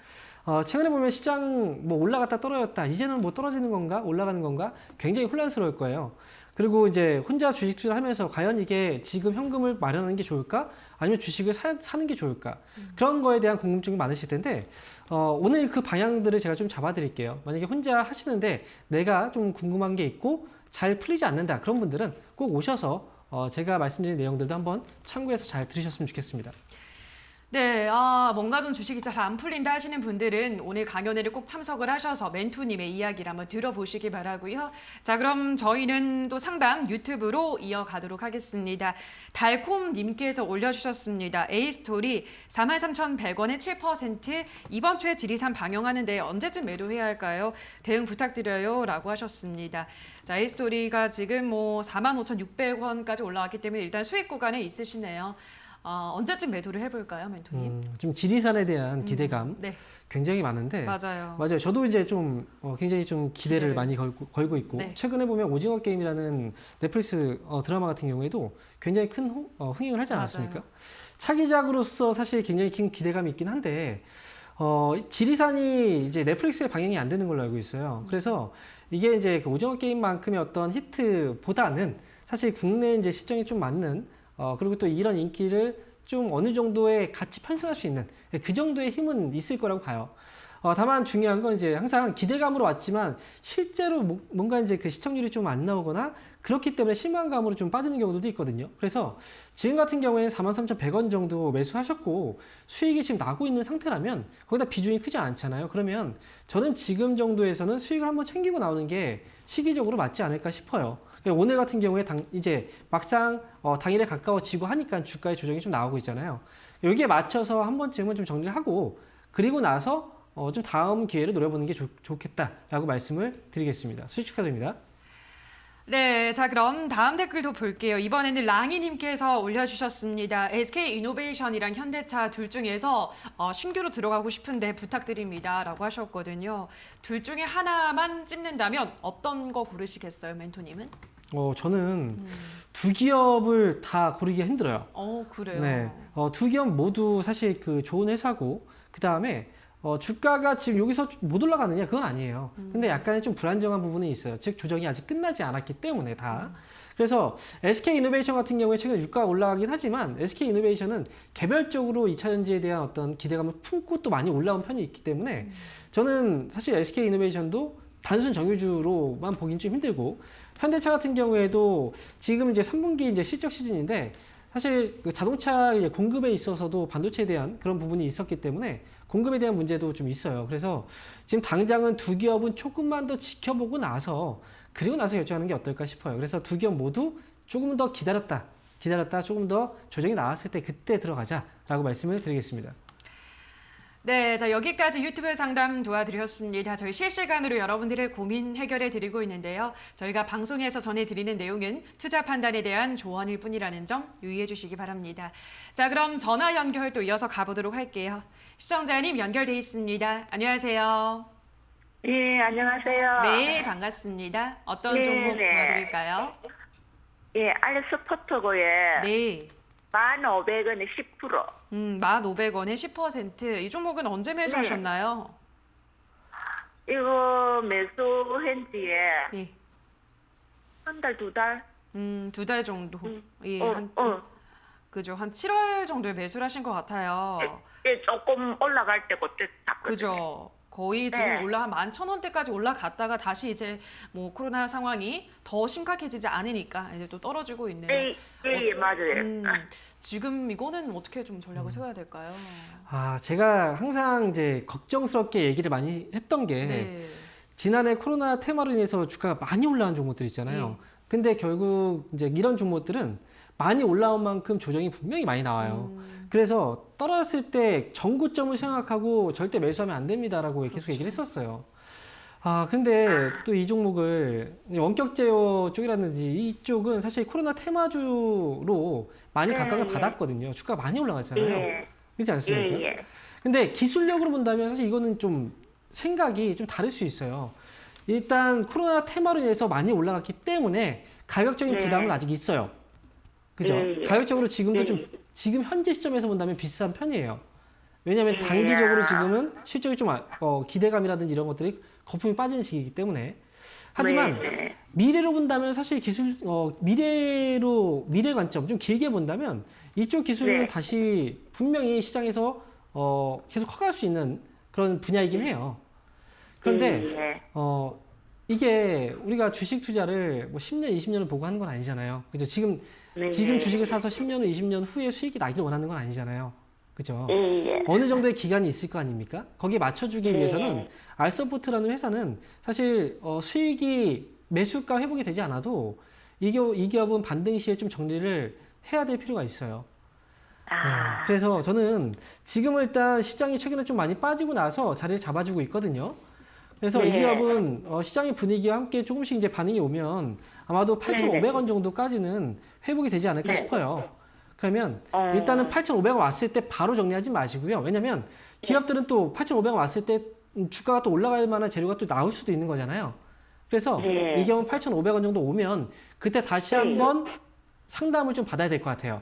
최근에 보면 시장 뭐 올라갔다 떨어졌다, 이제는 뭐 떨어지는 건가, 올라가는 건가, 굉장히 혼란스러울 거예요. 그리고 이제 혼자 주식 투자를 하면서 과연 이게 지금 현금을 마련하는 게 좋을까? 아니면 주식을 사는 게 좋을까? 그런 거에 대한 궁금증이 많으실 텐데, 오늘 그 방향들을 제가 좀 잡아드릴게요. 만약에 혼자 하시는데 내가 좀 궁금한 게 있고 잘 풀리지 않는다. 그런 분들은 꼭 오셔서 제가 말씀드린 내용들도 한번 참고해서 잘 들으셨으면 좋겠습니다. 네, 뭔가 좀 주식이 잘 안 풀린다 하시는 분들은 오늘 강연회를 꼭 참석을 하셔서 멘토님의 이야기를 한번 들어보시기 바라고요. 자, 그럼 저희는 또 상담 유튜브로 이어가도록 하겠습니다. 달콤님께서 올려주셨습니다. A스토리 43,100원에 7%, 이번 주에 지리산 방영하는데 언제쯤 매도해야 할까요? 대응 부탁드려요 라고 하셨습니다. 자, A스토리가 지금 뭐 45,600원까지 올라왔기 때문에 일단 수익 구간에 있으시네요. 언제쯤 매도를 해볼까요, 멘토님? 좀 지리산에 대한 기대감 네, 굉장히 많은데 맞아요. 맞아요. 저도 이제 좀 굉장히 좀 기대를 기대를. 많이 걸고 있고 네. 최근에 보면 오징어 게임이라는 넷플릭스 드라마 같은 경우에도 굉장히 큰 흥행을 하지 않았습니까? 맞아요. 차기작으로서 사실 굉장히 큰 기대감이 있긴 한데 지리산이 이제 넷플릭스에 방영이 안 되는 걸로 알고 있어요. 그래서 이게 이제 그 오징어 게임만큼의 어떤 히트보다는 사실 국내 이제 시장에 좀 맞는 그리고 또 이런 인기를 좀 어느 정도의 같이 편성할 수 있는 그 정도의 힘은 있을 거라고 봐요. 다만 중요한 건 이제 항상 기대감으로 왔지만 실제로 뭔가 이제 그 시청률이 좀 안 나오거나 그렇기 때문에 실망감으로 좀 빠지는 경우도 있거든요. 그래서 지금 같은 경우에는 43,100원 정도 매수하셨고 수익이 지금 나고 있는 상태라면 거기다 비중이 크지 않잖아요. 그러면 저는 지금 정도에서는 수익을 한번 챙기고 나오는 게 시기적으로 맞지 않을까 싶어요. 오늘 같은 경우에 이제 막상 당일에 가까워지고 하니까 주가의 조정이 좀 나오고 있잖아요. 여기에 맞춰서 한 번쯤은 좀 정리를 하고 그리고 나서 좀 다음 기회를 노려보는 게 좋겠다라고 말씀을 드리겠습니다. 수익 축하드립니다. 네, 자 그럼 다음 댓글도 볼게요. 이번에는 랑이님께서 올려주셨습니다. SK이노베이션이랑 현대차 둘 중에서 신규로 들어가고 싶은데 부탁드립니다 라고 하셨거든요. 둘 중에 하나만 찝는다면 어떤 거 고르시겠어요, 멘토님은? 저는 두 기업을 다 고르기가 힘들어요. 그래요? 네, 두 기업 모두 사실 그 좋은 회사고 그 다음에 주가가 지금 여기서 못 올라가느냐 그건 아니에요. 근데 약간의 좀 불안정한 부분이 있어요. 즉 조정이 아직 끝나지 않았기 때문에 다. 그래서 SK이노베이션 같은 경우에 최근에 유가가 올라가긴 하지만 SK이노베이션은 개별적으로 2차전지에 대한 어떤 기대감을 품고 또 많이 올라온 편이 있기 때문에 저는 사실 SK이노베이션도 단순 정유주로만 보긴 좀 힘들고 현대차 같은 경우에도 지금 이제 3분기 이제 실적 시즌인데 사실 그 자동차 이제 공급에 있어서도 반도체에 대한 그런 부분이 있었기 때문에 공급에 대한 문제도 좀 있어요. 그래서 지금 당장은 두 기업은 조금만 더 지켜보고 나서 그리고 나서 결정하는 게 어떨까 싶어요. 그래서 두 기업 모두 조금 더 기다렸다 조금 더 조정이 나왔을 때 그때 들어가자라고 말씀을 드리겠습니다. 네, 자 여기까지 유튜브 상담 도와드렸습니다. 저희 실시간으로 여러분들의 고민 해결해 드리고 있는데요. 저희가 방송에서 전해드리는 내용은 투자 판단에 대한 조언일 뿐이라는 점 유의해 주시기 바랍니다. 자, 그럼 전화 연결 또 이어서 가보도록 할게요. 시청자님 연결돼 있습니다. 안녕하세요. 예, 안녕하세요. 네, 반갑습니다. 어떤 네, 종목 네. 도와드릴까요? 예, 알스포트고요. 네. 1,500원에 10%. 1,500원에 10%. 이 종목은 언제 매수하셨나요? 이거 매수한 지에 예. 한 달, 두 달? 2달 정도. 예, 그죠. 한 7월 정도에 매수를 하신 것 같아요. 예, 조금 올라갈 때 그때 샀거든요. 그죠. 거의 지금 네. 한 11,000원대까지 올라갔다가 다시 이제 뭐 코로나 상황이 더 심각해지지 않으니까 이제 또 떨어지고 있네요. 예, 맞아요. 지금 이거는 어떻게 좀 전략을 세워야 될까요? 제가 항상 이제 걱정스럽게 얘기를 많이 했던 게 네. 지난해 코로나 테마로 인해서 주가가 많이 올라온 종목들 있잖아요. 근데 결국 이제 이런 종목들은 많이 올라온 만큼 조정이 분명히 많이 나와요. 그래서 떨어졌을 때 전고점을 생각하고 절대 매수하면 안 됩니다라고 계속 얘기를 했었어요. 근데 또 이 종목을 원격 제어 쪽이라든지 이쪽은 사실 코로나 테마주로 많이 각광을 받았거든요. 주가가 많이 올라갔잖아요. 그렇지 않습니까? 예, 예. 근데 기술력으로 본다면 사실 이거는 좀 생각이 좀 다를 수 있어요. 일단 코로나 테마로 인해서 많이 올라갔기 때문에 가격적인 네. 부담은 아직 있어요. 그죠? 예, 예. 가격적으로 지금도 예. 좀 지금 현재 시점에서 본다면 비싼 편이에요. 왜냐하면 단기적으로 지금은 실적이 좀 기대감이라든지 이런 것들이 거품이 빠지는 시기이기 때문에. 하지만 네. 미래로 본다면 사실 미래 관점 좀 길게 본다면 이쪽 기술은 네. 다시 분명히 시장에서 계속 커갈 수 있는 그런 분야이긴 해요. 그런데 예. 이게 우리가 주식 투자를 뭐 10년, 20년을 보고 하는 건 아니잖아요. 그죠? 지금 네. 주식을 사서 10년, 20년 후에 수익이 나길 원하는 건 아니잖아요. 그죠? 예, 예. 어느 정도의 기간이 있을 거 아닙니까? 거기에 맞춰주기 네. 위해서는 알서포트라는 회사는 사실 수익이 매수가 회복이 되지 않아도 이 기업은 반등 시에 좀 정리를 해야 될 필요가 있어요. 아, 그래서 저는 지금은 일단 시장이 최근에 좀 많이 빠지고 나서 자리를 잡아주고 있거든요. 그래서 이 네. 기업은 시장의 분위기와 함께 조금씩 이제 반응이 오면 아마도 8,500원 정도까지는 회복이 되지 않을까 네. 싶어요. 그러면 일단은 8,500원 왔을 때 바로 정리하지 마시고요. 왜냐면 기업들은 또 8,500원 왔을 때 주가가 또 올라갈 만한 재료가 또 나올 수도 있는 거잖아요. 그래서 네. 이 경우 8,500원 정도 오면 그때 다시 한번 상담을 좀 받아야 될 것 같아요.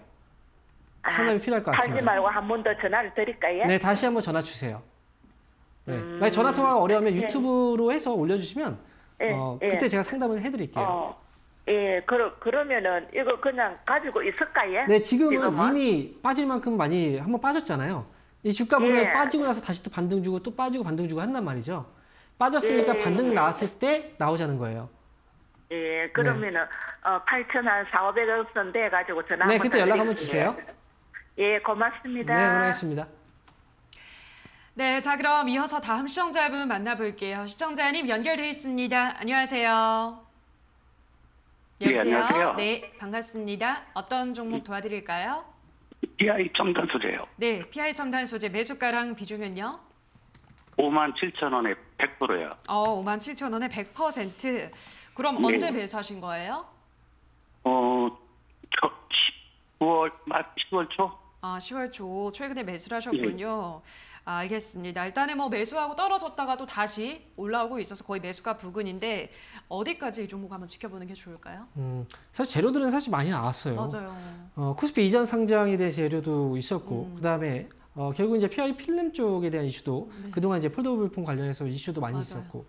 상담이 필요할 것 팔지 같습니다. 말고 한 번 더 전화를 드릴까요? 네, 다시 한번 전화 주세요. 네. 만약 전화 통화가 어려우면 네. 유튜브로 해서 올려주시면 예, 예. 그때 제가 상담을 해드릴게요. 예, 그러면은 이거 그냥 가지고 있을까요? 네, 지금은 지금은? 이미 빠질 만큼 많이 한번 빠졌잖아요. 이 주가 보면 예. 빠지고 나서 다시 또 반등 주고 또 빠지고 반등 주고 한단 말이죠. 빠졌으니까 예. 반등 나왔을 때 나오자는 거예요. 예, 그러면은 8,400원 선 돼가지고 전화 네, 한번 그때 더 연락 한번 드릴게요. 주세요. 예, 고맙습니다. 네, 원하겠습니다. 네, 자 그럼 이어서 다음 시청자분 만나볼게요. 시청자님 연결돼 있습니다. 안녕하세요. 예, 안녕하세요. 네, 반갑습니다. 어떤 종목 도와드릴까요? PI 첨단 소재요. 네, PI 첨단 소재 매수가랑 비중은요? 57,000원에 100%예요. 57,000원에 100%. 그럼 네. 언제 매수하신 거예요? 10월 초? 10월 초 최근에 매수를 하셨군요. 알겠습니다. 일단은 뭐 매수하고 떨어졌다가 또 다시 올라오고 있어서 거의 매수가 부근인데 어디까지 이 종목 한번 지켜보는 게 좋을까요? 사실 재료들은 사실 많이 나왔어요. 맞아요. 코스피 이전 상장에 대한 재료도 있었고, 그 다음에 결국 이제 PI 필름 쪽에 대한 이슈도 그동안 이제 폴더블 폰 관련해서 이슈도 많이 맞아요. 있었고,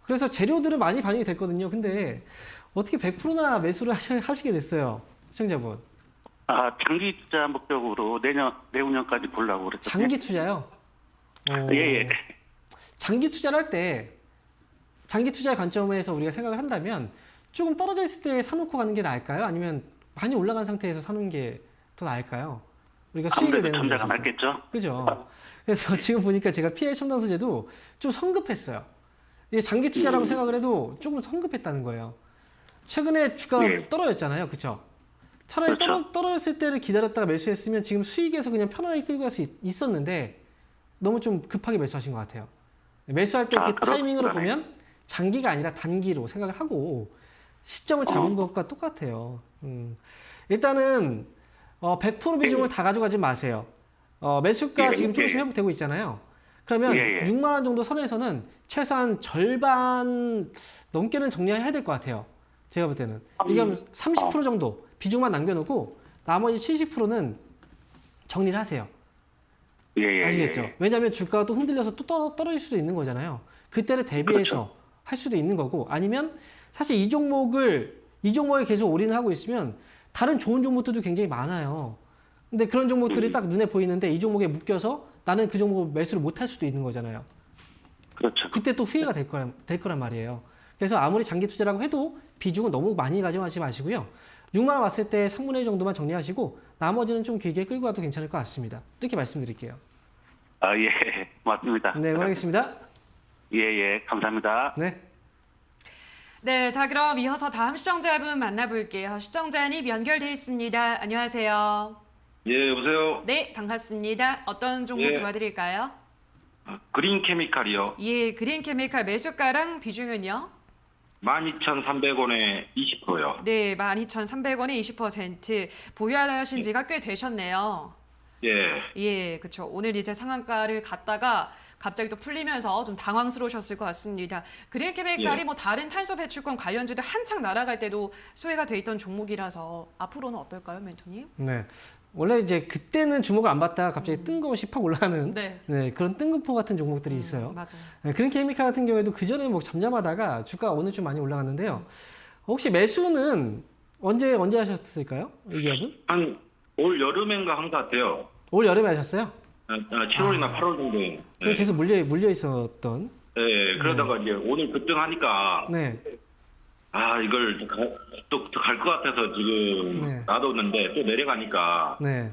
그래서 재료들은 많이 반영이 됐거든요. 근데 어떻게 100%나 매수를 하시게 됐어요, 시청자분? 장기 투자 목적으로 내후년까지 보려고 그랬거든요. 장기 투자요? 예. 장기 투자를 할 때, 장기 투자의 관점에서 우리가 생각을 한다면 조금 떨어져 있을 때 사놓고 가는 게 나을까요? 아니면 많이 올라간 상태에서 사는 게 더 나을까요? 우리가 수익을 아무래도 내는 데 전자가 있어서. 낫겠죠? 그죠? 그래서 지금 보니까 제가 PI 첨단 소재도 좀 성급했어요. 이게 장기 투자라고 생각을 해도 조금 성급했다는 거예요. 최근에 주가가 예. 떨어졌잖아요. 그죠? 차라리 그렇죠. 떨어졌을 때를 기다렸다가 매수했으면 지금 수익에서 그냥 편안하게 끌고 갈 수 있었는데 너무 좀 급하게 매수하신 것 같아요. 매수할 때 그 타이밍으로 그러네. 보면 장기가 아니라 단기로 생각을 하고 시점을 잡은 것과 똑같아요. 일단은 100% 비중을 다 가져가지 마세요. 매수가 예, 지금 조금씩 예. 회복되고 있잖아요. 그러면 예. 6만 원 정도 선에서는 최소한 절반 넘게는 정리해야 될 것 같아요. 제가 볼 때는. 이건 30% 정도 비중만 남겨놓고 나머지 70%는 정리를 하세요. 예. 아시겠죠? 왜냐하면 주가가 또 흔들려서 또 떨어질 수도 있는 거잖아요. 그때를 대비해서 그렇죠. 할 수도 있는 거고, 아니면 사실 이 종목에 계속 올인을 하고 있으면 다른 좋은 종목들도 굉장히 많아요. 근데 그런 종목들이 딱 눈에 보이는데 이 종목에 묶여서 나는 그 종목을 매수를 못 할 수도 있는 거잖아요. 그렇죠. 그때 또 후회가 될 거란 말이에요. 그래서 아무리 장기 투자라고 해도 비중은 너무 많이 가져가지 마시고요. 6만 원 왔을 때 3분의 1 정도만 정리하시고 나머지는 좀 길게 끌고 와도 괜찮을 것 같습니다. 이렇게 말씀드릴게요. 예. 맞습니다. 네, 고맙습니다. 예. 감사합니다. 네. 네, 자 그럼 이어서 다음 시청자분 만나볼게요. 시청자님 연결돼 있습니다. 안녕하세요. 예, 여보세요. 네, 반갑습니다. 어떤 종목 예. 도와드릴까요? 그린 케미칼이요. 예, 그린케미칼 매수가랑 비중은요? 12,300원에 20%요. 네, 12,300원에 20%. 보유하신 지가 꽤 되셨네요. 예, 그렇죠. 오늘 이제 상한가를 갔다가 갑자기 또 풀리면서 좀 당황스러우셨을 것 같습니다. 그린케미칼이 예. 뭐 다른 탄소 배출권 관련주들 한창 날아갈 때도 소외가 돼 있던 종목이라서 앞으로는 어떨까요, 멘토님? 네. 원래 이제 그때는 주목을 안 받다가 갑자기 뜬금없이 팍 올라가는 네. 네, 그런 뜬금포 같은 종목들이 있어요. 맞아요. 네, 그린케미칼 같은 경우에도 그 전에 뭐 잠잠하다가 주가가 오늘 좀 많이 올라갔는데요. 혹시 매수는 언제 하셨을까요? 이 기업은? 한 올 여름인가 한 것 같아요. 올 여름에 하셨어요? 7월이나 8월 정도에. 그럼 계속 물려 있었던. 네, 그러다가 이제 오늘 급등하니까 네. 이걸 또 갈 것 같아서 지금 네. 놔뒀는데 또 내려가니까 네.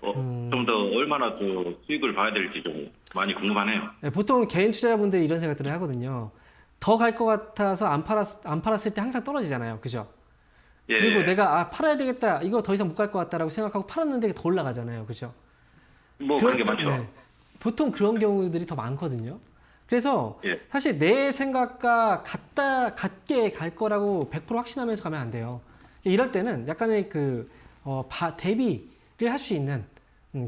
좀 더 얼마나 또 수익을 봐야 될지 좀 많이 궁금하네요. 네, 보통 개인 투자자분들이 이런 생각들을 하거든요. 더 갈 것 같아서 안 팔았을 때 항상 떨어지잖아요. 그죠? 예. 그리고 내가 팔아야 되겠다. 이거 더 이상 못 갈 것 같다라고 생각하고 팔았는데 더 올라가잖아요. 그죠? 뭐 그런 게 많죠. 네. 보통 그런 경우들이 더 많거든요. 그래서 예. 사실 내 생각과 같게 갈 거라고 100% 확신하면서 가면 안 돼요. 이럴 때는 약간의 대비를 할 수 있는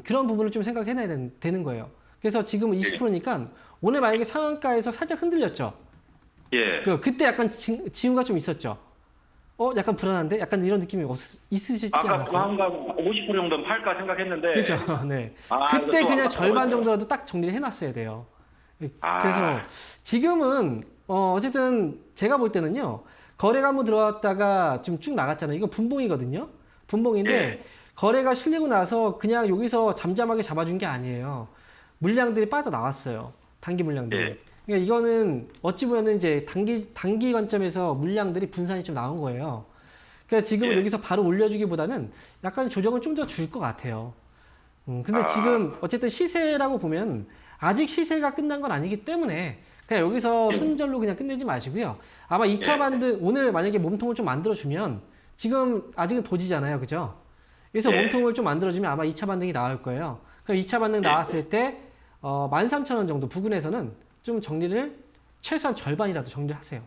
그런 부분을 좀 생각해놔야 되는 거예요. 그래서 지금은 20%니까 오늘 만약에 상한가에서 살짝 흔들렸죠. 예. 그때 약간 징후가 좀 있었죠. 약간 불안한데? 약간 이런 느낌이 있으시지 아까 않았어요? 한가 50% 정도는 팔까 생각했는데. 그죠. 네. 아, 그때 이거 또 그냥 아까 절반 떨어져요. 정도라도 딱 정리를 해놨어야 돼요. 아. 그래서 지금은 어쨌든 제가 볼 때는요. 거래가 한번 들어왔다가 좀 쭉 나갔잖아요. 이거 분봉이거든요. 분봉인데 예. 거래가 실리고 나서 그냥 여기서 잠잠하게 잡아준 게 아니에요. 물량들이 빠져나왔어요. 단기 물량들이. 예. 그러니까 이거는 어찌 보면 이제 단기 관점에서 물량들이 분산이 좀 나온 거예요. 그러니까 지금은 예. 여기서 바로 올려주기보다는 약간 조정을 좀 더 줄 것 같아요. 근데 지금 어쨌든 시세라고 보면 아직 시세가 끝난 건 아니기 때문에 그냥 여기서 손절로 그냥 끝내지 마시고요. 아마 2차 예. 반등 오늘 만약에 몸통을 좀 만들어주면 지금 아직은 도지잖아요. 그죠? 그래서 예. 몸통을 좀 만들어주면 아마 2차 반등이 나올 거예요. 그럼 2차 반등 나왔을 때 13,000원 정도 부근에서는 좀 정리를 최소한 절반이라도 정리를 하세요.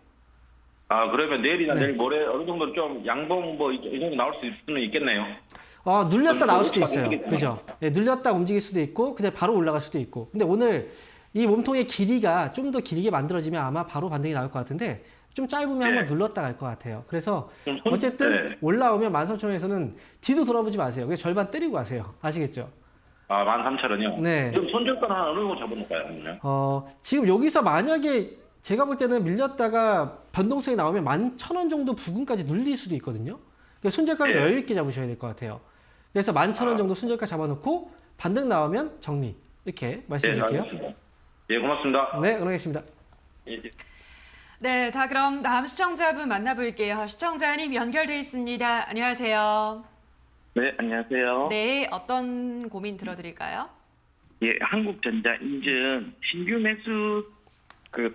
그러면 내일이나 네. 내일 모레 어느 정도 좀 양봉 뭐 이 정도 나올 수는 있겠네요. 눌렸다 나올 수도 좀 있어요. 움직이겠구나. 그죠? 예, 눌렸다 움직일 수도 있고, 그냥 바로 올라갈 수도 있고. 근데 오늘 이 몸통의 길이가 좀 더 길게 만들어지면 아마 바로 반등이 나올 것 같은데, 좀 짧으면 한번 눌렀다 갈 것 같아요. 그래서 어쨌든 네. 올라오면 13,000원에서는 뒤도 돌아보지 마세요. 그냥 절반 때리고 가세요. 아시겠죠? 13,000원이요? 네. 그럼 손절가는 어느 정도 잡아놓을까요? 그러면? 지금 여기서 만약에 제가 볼 때는 밀렸다가 변동성이 나오면 11,000원 정도 부근까지 눌릴 수도 있거든요. 그러니까 손절가를 예. 여유 있게 잡으셔야 될 것 같아요. 그래서 11,000원 정도 손절가 잡아놓고 반등 나오면 정리. 이렇게 말씀드릴게요. 알겠습니다. 예, 고맙습니다. 네, 응하겠습니다. 예. 네, 자 그럼 다음 시청자분 만나볼게요. 시청자님 연결돼 있습니다. 안녕하세요. 네, 안녕하세요. 네, 어떤 고민 들어드릴까요? 예, 한국전자 인증 신규 매수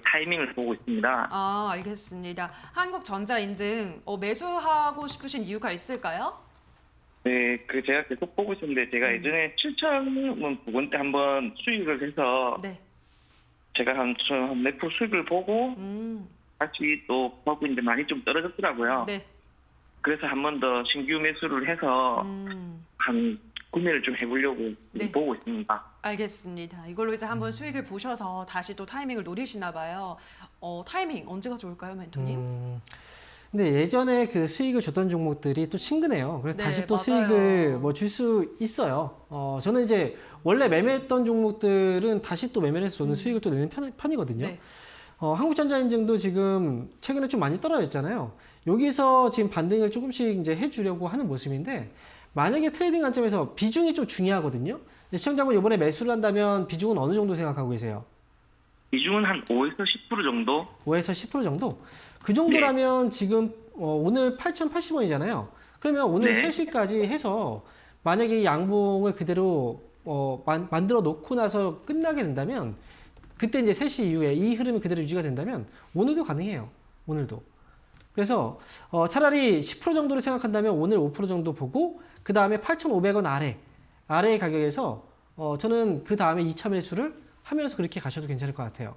타이밍을 보고 있습니다. 알겠습니다. 한국전자인증 매수하고 싶으신 이유가 있을까요? 네, 제가 계속 보고 있었는데 제가 예전에 7,000원 부근 때 한번 수익을 해서 네. 제가 한 몇 프로 수익을 보고 다시 또 보고 있는데 많이 좀 떨어졌더라고요. 네. 그래서 한 번 더 신규 매수를 해서 한 구매를 좀 해보려고 네. 보고 있습니다. 알겠습니다. 이걸로 이제 한번 수익을 보셔서 다시 또 타이밍을 노리시나 봐요. 타이밍 언제가 좋을까요, 멘토님? 근데 예전에 그 수익을 줬던 종목들이 또 친근해요. 그래서 네, 다시 또 맞아요. 수익을 뭐 줄 수 있어요. 저는 이제 원래 매매했던 종목들은 다시 또 매매를 해서 저는 수익을 또 내는 편이거든요. 네. 한국전자인증도 지금 최근에 좀 많이 떨어졌잖아요. 여기서 지금 반등을 조금씩 이제 해주려고 하는 모습인데, 만약에 트레이딩 관점에서 비중이 좀 중요하거든요. 시청자분 이번에 매수를 한다면 비중은 어느 정도 생각하고 계세요? 비중은 한 5에서 10% 정도? 5에서 10% 정도? 그 정도라면 지금 오늘 8,080원이잖아요. 그러면 오늘 네. 3시까지 해서 만약에 이 양봉을 그대로 만들어 놓고 나서 끝나게 된다면, 그때 이제 3시 이후에 이 흐름이 그대로 유지가 된다면 오늘도 가능해요. 오늘도. 그래서 차라리 10% 정도를 생각한다면 오늘 5% 정도 보고 그 다음에 8,500원 아래의 가격에서 저는 그 다음에 2차 매수를 하면서 그렇게 가셔도 괜찮을 것 같아요.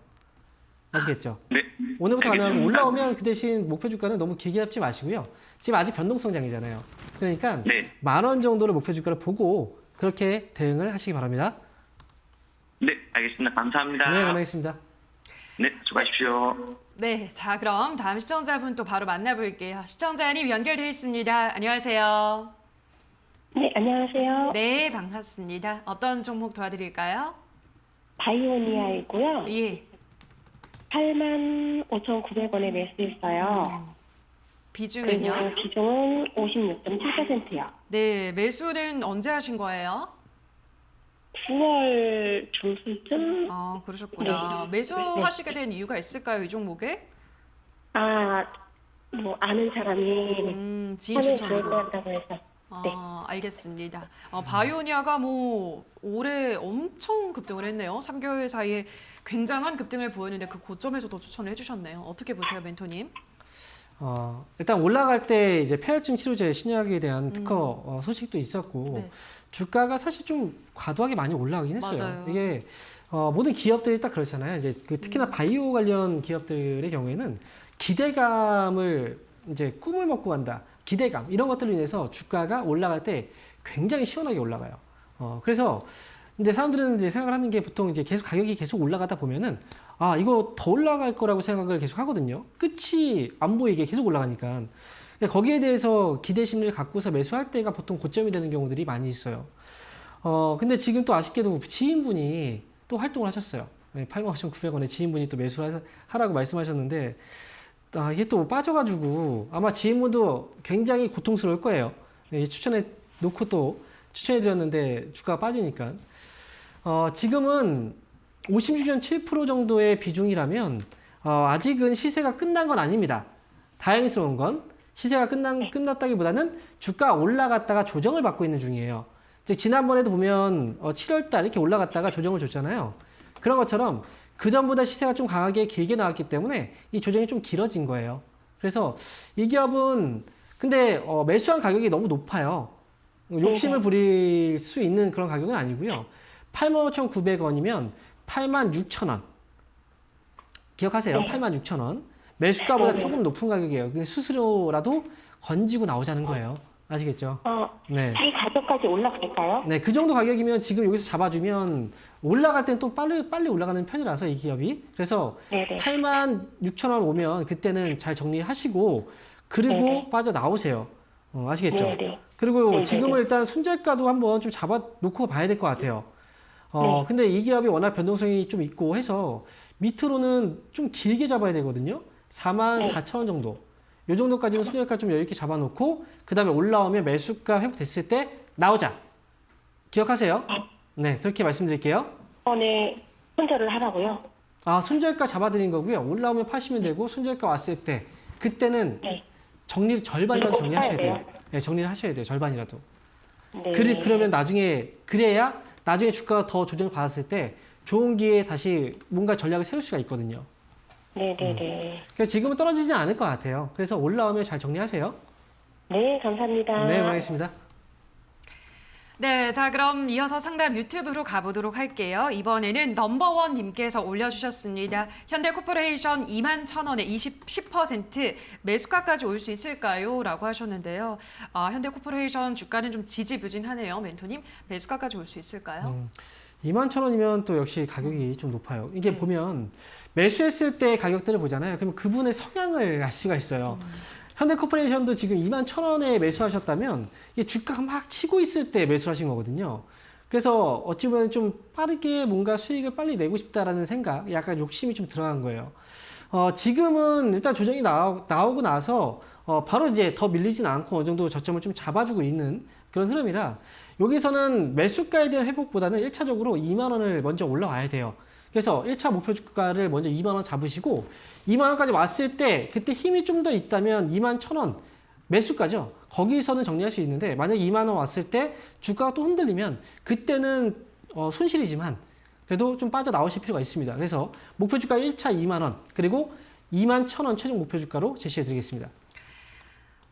아시겠죠? 네. 오늘부터 가능하고 알겠습니다. 올라오면 그 대신 목표 주가는 너무 길게 잡지 마시고요. 지금 아직 변동성장이잖아요. 그러니까 네. 10,000원 정도를 목표 주가를 보고 그렇게 대응을 하시기 바랍니다. 네, 알겠습니다. 감사합니다. 네, 감사하겠습니다. 네, 수고하십시오. 네, 자 그럼 다음 시청자분 또 바로 만나볼게요. 시청자님 연결돼 있습니다. 안녕하세요. 네, 안녕하세요. 네, 반갑습니다. 어떤 종목 도와드릴까요? 바이오니아이고요. 예. 85,900원에 매수했어요. 비중은요? 그리고 비중은 56.7%요. 네, 매수는 언제 하신 거예요? 9월 중순쯤? 아, 그러셨구나. 네. 매수하시게 된 이유가 있을까요, 이 종목에? 아는 사람이 지인 하늘 추천으로. 구입한다고 해서. 네. 알겠습니다. 바이오니아가 뭐 올해 엄청 급등을 했네요. 3개월 사이에 굉장한 급등을 보였는데 그 고점에서도 추천을 해주셨네요. 어떻게 보세요, 멘토님? 일단 올라갈 때 이제 폐혈증 치료제 신약에 대한 특허 소식도 있었고 네. 주가가 사실 좀 과도하게 많이 올라가긴 했어요. 맞아요. 이게 모든 기업들이 딱 그렇잖아요. 이제 특히나 바이오 관련 기업들의 경우에는 기대감을 이제 꿈을 먹고 간다. 기대감 이런 것들로 인해서 주가가 올라갈 때 굉장히 시원하게 올라가요. 그래서 이제 사람들은 이제 생각을 하는 게 보통 이제 계속 가격이 계속 올라가다 보면은 이거 더 올라갈 거라고 생각을 계속 하거든요. 끝이 안 보이게 계속 올라가니까. 거기에 대해서 기대 심리를 갖고서 매수할 때가 보통 고점이 되는 경우들이 많이 있어요. 근데 지금 또 아쉽게도 지인분이 또 활동을 하셨어요. 85,900원에 지인분이 또 매수하라고 말씀하셨는데, 이게 또 빠져가지고 아마 지인분도 굉장히 고통스러울 거예요. 추천해 놓고 또 추천해드렸는데 주가가 빠지니까. 지금은 56.7% 정도의 비중이라면 아직은 시세가 끝난 건 아닙니다. 다행스러운 건 시세가 끝났다기보다는 주가가 올라갔다가 조정을 받고 있는 중이에요. 즉 지난번에도 보면 7월달 이렇게 올라갔다가 조정을 줬잖아요. 그런 것처럼 그 전보다 시세가 좀 강하게 길게 나왔기 때문에 이 조정이 좀 길어진 거예요. 그래서 이 기업은 근데 매수한 가격이 너무 높아요. 욕심을 부릴 수 있는 그런 가격은 아니고요. 85,900원이면 86,000원. 기억하세요. 86,000원. 매수가보다 조금 높은 가격이에요. 수수료라도 건지고 나오자는 거예요. 아시겠죠? 네. 이 가격까지 올라갈까요? 네, 그 정도 가격이면 지금 여기서 잡아주면 올라갈 땐 또 빨리 올라가는 편이라서 이 기업이. 그래서 86,000원 오면 그때는 잘 정리하시고 그리고 빠져나오세요. 아시겠죠? 네네. 그리고 지금은 일단 손절가도 한번 좀 잡아놓고 봐야 될 것 같아요. 근데 이 기업이 워낙 변동성이 좀 있고 해서 밑으로는 좀 길게 잡아야 되거든요. 44,000원 정도. 이 정도까지는 손절가 좀 여유 있게 잡아놓고 그 다음에 올라오면 매수가 회복됐을 때 나오자. 기억하세요? 네, 그렇게 말씀드릴게요. 네, 손절을 하라고요? 손절가 잡아드린 거고요. 올라오면 파시면 되고 손절가 왔을 때 그때는 정리를 절반이라도 정리하셔야 돼요. 네, 정리를 하셔야 돼요. 절반이라도. 네. 그러면 그래야 나중에 주가가 더 조정을 받았을 때 좋은 기회에 다시 뭔가 전략을 세울 수가 있거든요. 네네네. 그러니까 지금은 떨어지지 않을 것 같아요. 그래서 올라오면 잘 정리하세요. 네, 감사합니다. 네, 고맙습니다. 네, 자 그럼 이어서 상담 유튜브로 가보도록 할게요. 이번에는 넘버원 님께서 올려주셨습니다. 현대코퍼레이션 21,000원에 10% 매수가까지 올 수 있을까요? 라고 하셨는데요. 현대코퍼레이션 주가는 좀 지지부진하네요. 멘토님, 매수가까지 올 수 있을까요? 21,000원이면 또 역시 가격이 좀 높아요. 이게 보면 매수했을 때 가격들을 보잖아요. 그러면 그분의 성향을 알 수가 있어요. 현대코퍼레이션도 지금 21,000원에 매수하셨다면 이게 주가가 막 치고 있을 때 매수하신 거거든요. 그래서 어찌 보면 좀 빠르게 뭔가 수익을 빨리 내고 싶다라는 생각, 약간 욕심이 좀 들어간 거예요. 지금은 일단 조정이 나오고 나서 바로 이제 더 밀리진 않고 어느 정도 저점을 좀 잡아주고 있는 그런 흐름이라 여기서는 매수가에 대한 회복보다는 1차적으로 2만 원을 먼저 올라와야 돼요. 그래서 1차 목표 주가를 먼저 2만 원 잡으시고 2만 원까지 왔을 때 그때 힘이 좀 더 있다면 21,000원 매수가죠. 거기서는 정리할 수 있는데 만약에 2만 원 왔을 때 주가가 또 흔들리면 그때는 손실이지만 그래도 좀 빠져나오실 필요가 있습니다. 그래서 목표 주가 1차 2만 원 그리고 21,000원 최종 목표 주가로 제시해 드리겠습니다.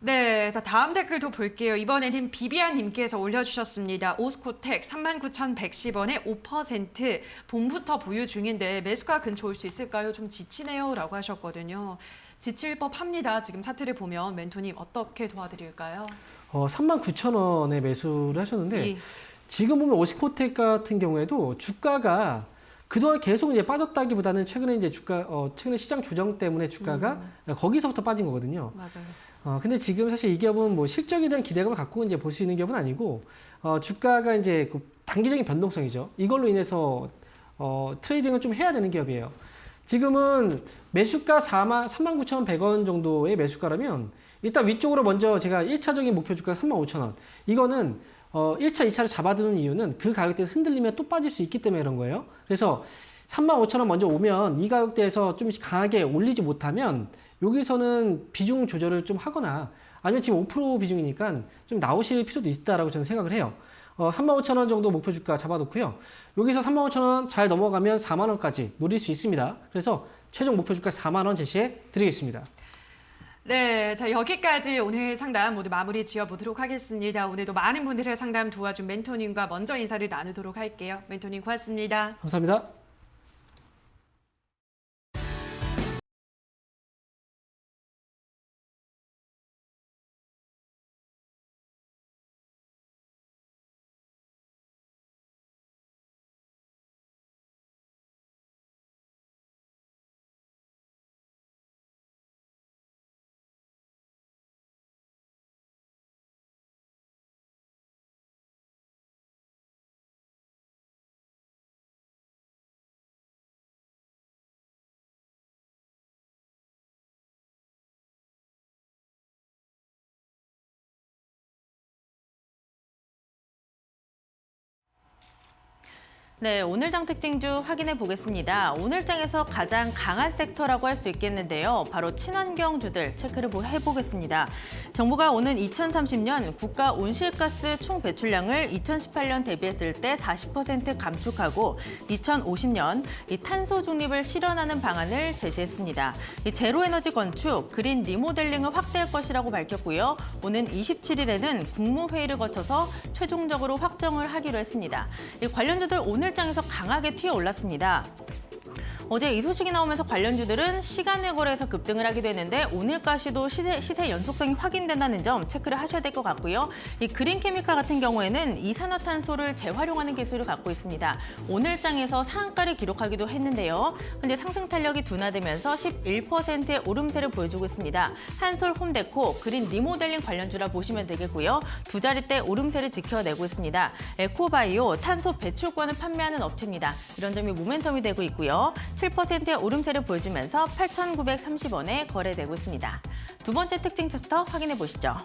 네, 자 다음 댓글도 볼게요. 이번에는 비비안님께서 올려주셨습니다. 오스코텍 39,110원에 5% 봄부터 보유 중인데 매수가 근처 올 수 있을까요? 좀 지치네요 라고 하셨거든요. 지칠 법합니다. 지금 차트를 보면 멘토님 어떻게 도와드릴까요? 39,000원에 매수를 하셨는데 예. 지금 보면 오스코텍 같은 경우에도 주가가 그동안 계속 이제 빠졌다기보다는 최근에 이제 최근에 시장 조정 때문에 주가가 거기서부터 빠진 거거든요. 맞아요. 근데 지금 사실 이 기업은 뭐 실적에 대한 기대감을 갖고 이제 볼 수 있는 기업은 아니고, 주가가 이제 그 단기적인 변동성이죠. 이걸로 인해서, 트레이딩을 좀 해야 되는 기업이에요. 지금은 매수가 39,100원 정도의 매수가라면, 일단 위쪽으로 먼저 제가 1차적인 목표 주가 35,000원. 이거는, 1차, 2차를 잡아두는 이유는 그 가격대에서 흔들리면 또 빠질 수 있기 때문에 그런 거예요. 그래서 35,000원 먼저 오면 이 가격대에서 좀 강하게 올리지 못하면 여기서는 비중 조절을 좀 하거나 아니면 지금 5% 비중이니까 좀 나오실 필요도 있다라고 저는 생각을 해요. 35,000원 정도 목표 주가 잡아놓고요. 여기서 35,000원 잘 넘어가면 4만 원까지 노릴 수 있습니다. 그래서 최종 목표 주가 4만 원 제시해 드리겠습니다. 네, 자 여기까지 오늘 상담 모두 마무리 지어보도록 하겠습니다. 오늘도 많은 분들의 상담 도와준 멘토님과 먼저 인사를 나누도록 할게요. 멘토님 고맙습니다. 감사합니다. 네, 오늘 장 특징주 확인해 보겠습니다. 오늘 장에서 가장 강한 섹터라고 할 수 있겠는데요. 바로 친환경주들 체크를 해보겠습니다. 정부가 오는 2030년 국가 온실가스 총 배출량을 2018년 대비했을 때 40% 감축하고 2050년 이 탄소 중립을 실현하는 방안을 제시했습니다. 이 제로에너지 건축, 그린 리모델링을 확대할 것이라고 밝혔고요. 오는 27일에는 국무회의를 거쳐서 최종적으로 확정을 하기로 했습니다. 이 관련주들 오늘 장에서 강하게 튀어 올랐습니다. 어제 이 소식이 나오면서 관련주들은 시간외 거래에서 급등을 하기도 했는데 오늘까지도 시세 연속성이 확인된다는 점 체크를 하셔야 될 것 같고요. 이 그린케미칼 같은 경우에는 이산화탄소를 재활용하는 기술을 갖고 있습니다. 오늘 장에서 상한가를 기록하기도 했는데요. 현재 상승 탄력이 둔화되면서 11%의 오름세를 보여주고 있습니다. 한솔 홈데코, 그린 리모델링 관련주라 보시면 되겠고요. 두 자릿대 오름세를 지켜내고 있습니다. 에코바이오, 탄소 배출권을 판매하는 업체입니다. 이런 점이 모멘텀이 되고 있고요. 7%의 오름세를 보여주면서 8,930원에 거래되고 있습니다. 두 번째 특징 섹터 확인해 보시죠.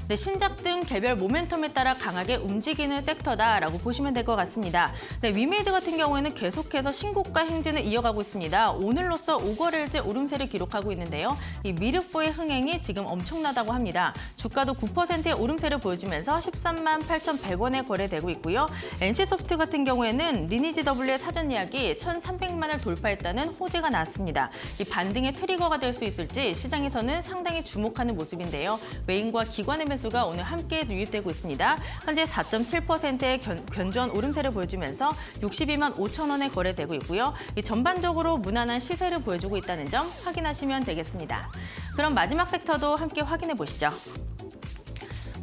네, 신작 등 개별 모멘텀에 따라 강하게 움직이는 섹터다라고 보시면 될 것 같습니다. 네, 위메이드 같은 경우에는 계속해서 신고가 행진을 이어가고 있습니다. 오늘로써 5거래일째 오름세를 기록하고 있는데요. 이 미르포의 흥행이 지금 엄청나다고 합니다. 주가도 9%의 오름세를 보여주면서 13만 8,100원에 거래되고 있고요. NC소프트 같은 경우에는 리니지 W의 사전 예약이 1,300만을 돌파했다는 호재가 나왔습니다. 이 반등의 트리거가 될 수 있을지 시장에서는 상당히 주목하는 모습인데요. 외인과 기관의 매수가 오늘 함께 유입되고 있습니다. 현재 4.7%의 견조한 오름세를 보여주면서 62만 5천 원에 거래되고 있고요. 이 전반적으로 무난한 시세를 보여주고 있다는 점 확인하시면 되겠습니다. 그럼 마지막 섹터도 함께 확인해 보시죠.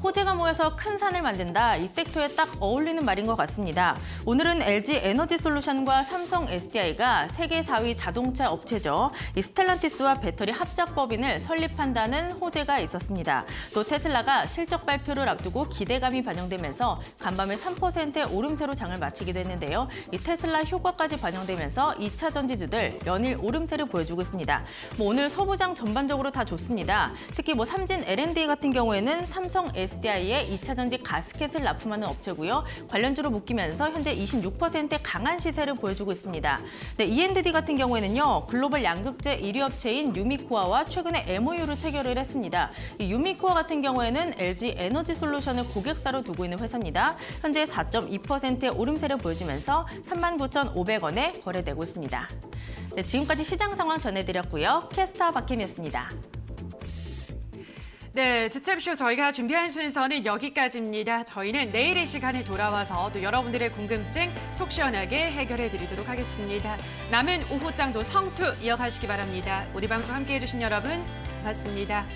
호재가 모여서 큰 산을 만든다. 이 섹터에 딱 어울리는 말인 것 같습니다. 오늘은 LG 에너지솔루션과 삼성 SDI가 세계 4위 자동차 업체죠. 이 스텔란티스와 배터리 합작 법인을 설립한다는 호재가 있었습니다. 또 테슬라가 실적 발표를 앞두고 기대감이 반영되면서 간밤에 3%의 오름세로 장을 마치기도 했는데요. 이 테슬라 효과까지 반영되면서 2차 전지주들 연일 오름세를 보여주고 있습니다. 오늘 서부장 전반적으로 다 좋습니다. 특히 삼진 L&D 같은 경우에는 삼성 SDI의 2차 전지 가스켓을 납품하는 업체고요. 관련주로 묶이면서 현재 26%의 강한 시세를 보여주고 있습니다. 네, E&D 같은 경우에는요. 글로벌 양극재 1위 업체인 유미코아와 최근에 MOU를 체결을 했습니다. 이 유미코아 같은 경우에는 LG 에너지솔루션을 고객사로 두고 있는 회사입니다. 현재 4.2%의 오름세를 보여주면서 39,500원에 거래되고 있습니다. 네, 지금까지 시장 상황 전해드렸고요. 캐스터 박혜미였습니다. 네, 주챔쇼 저희가 준비한 순서는 여기까지입니다. 저희는 내일 이 시간에 돌아와서 또 여러분들의 궁금증 속 시원하게 해결해 드리도록 하겠습니다. 남은 오후장도 성투 이어가시기 바랍니다. 우리 방송 함께해 주신 여러분 고맙습니다.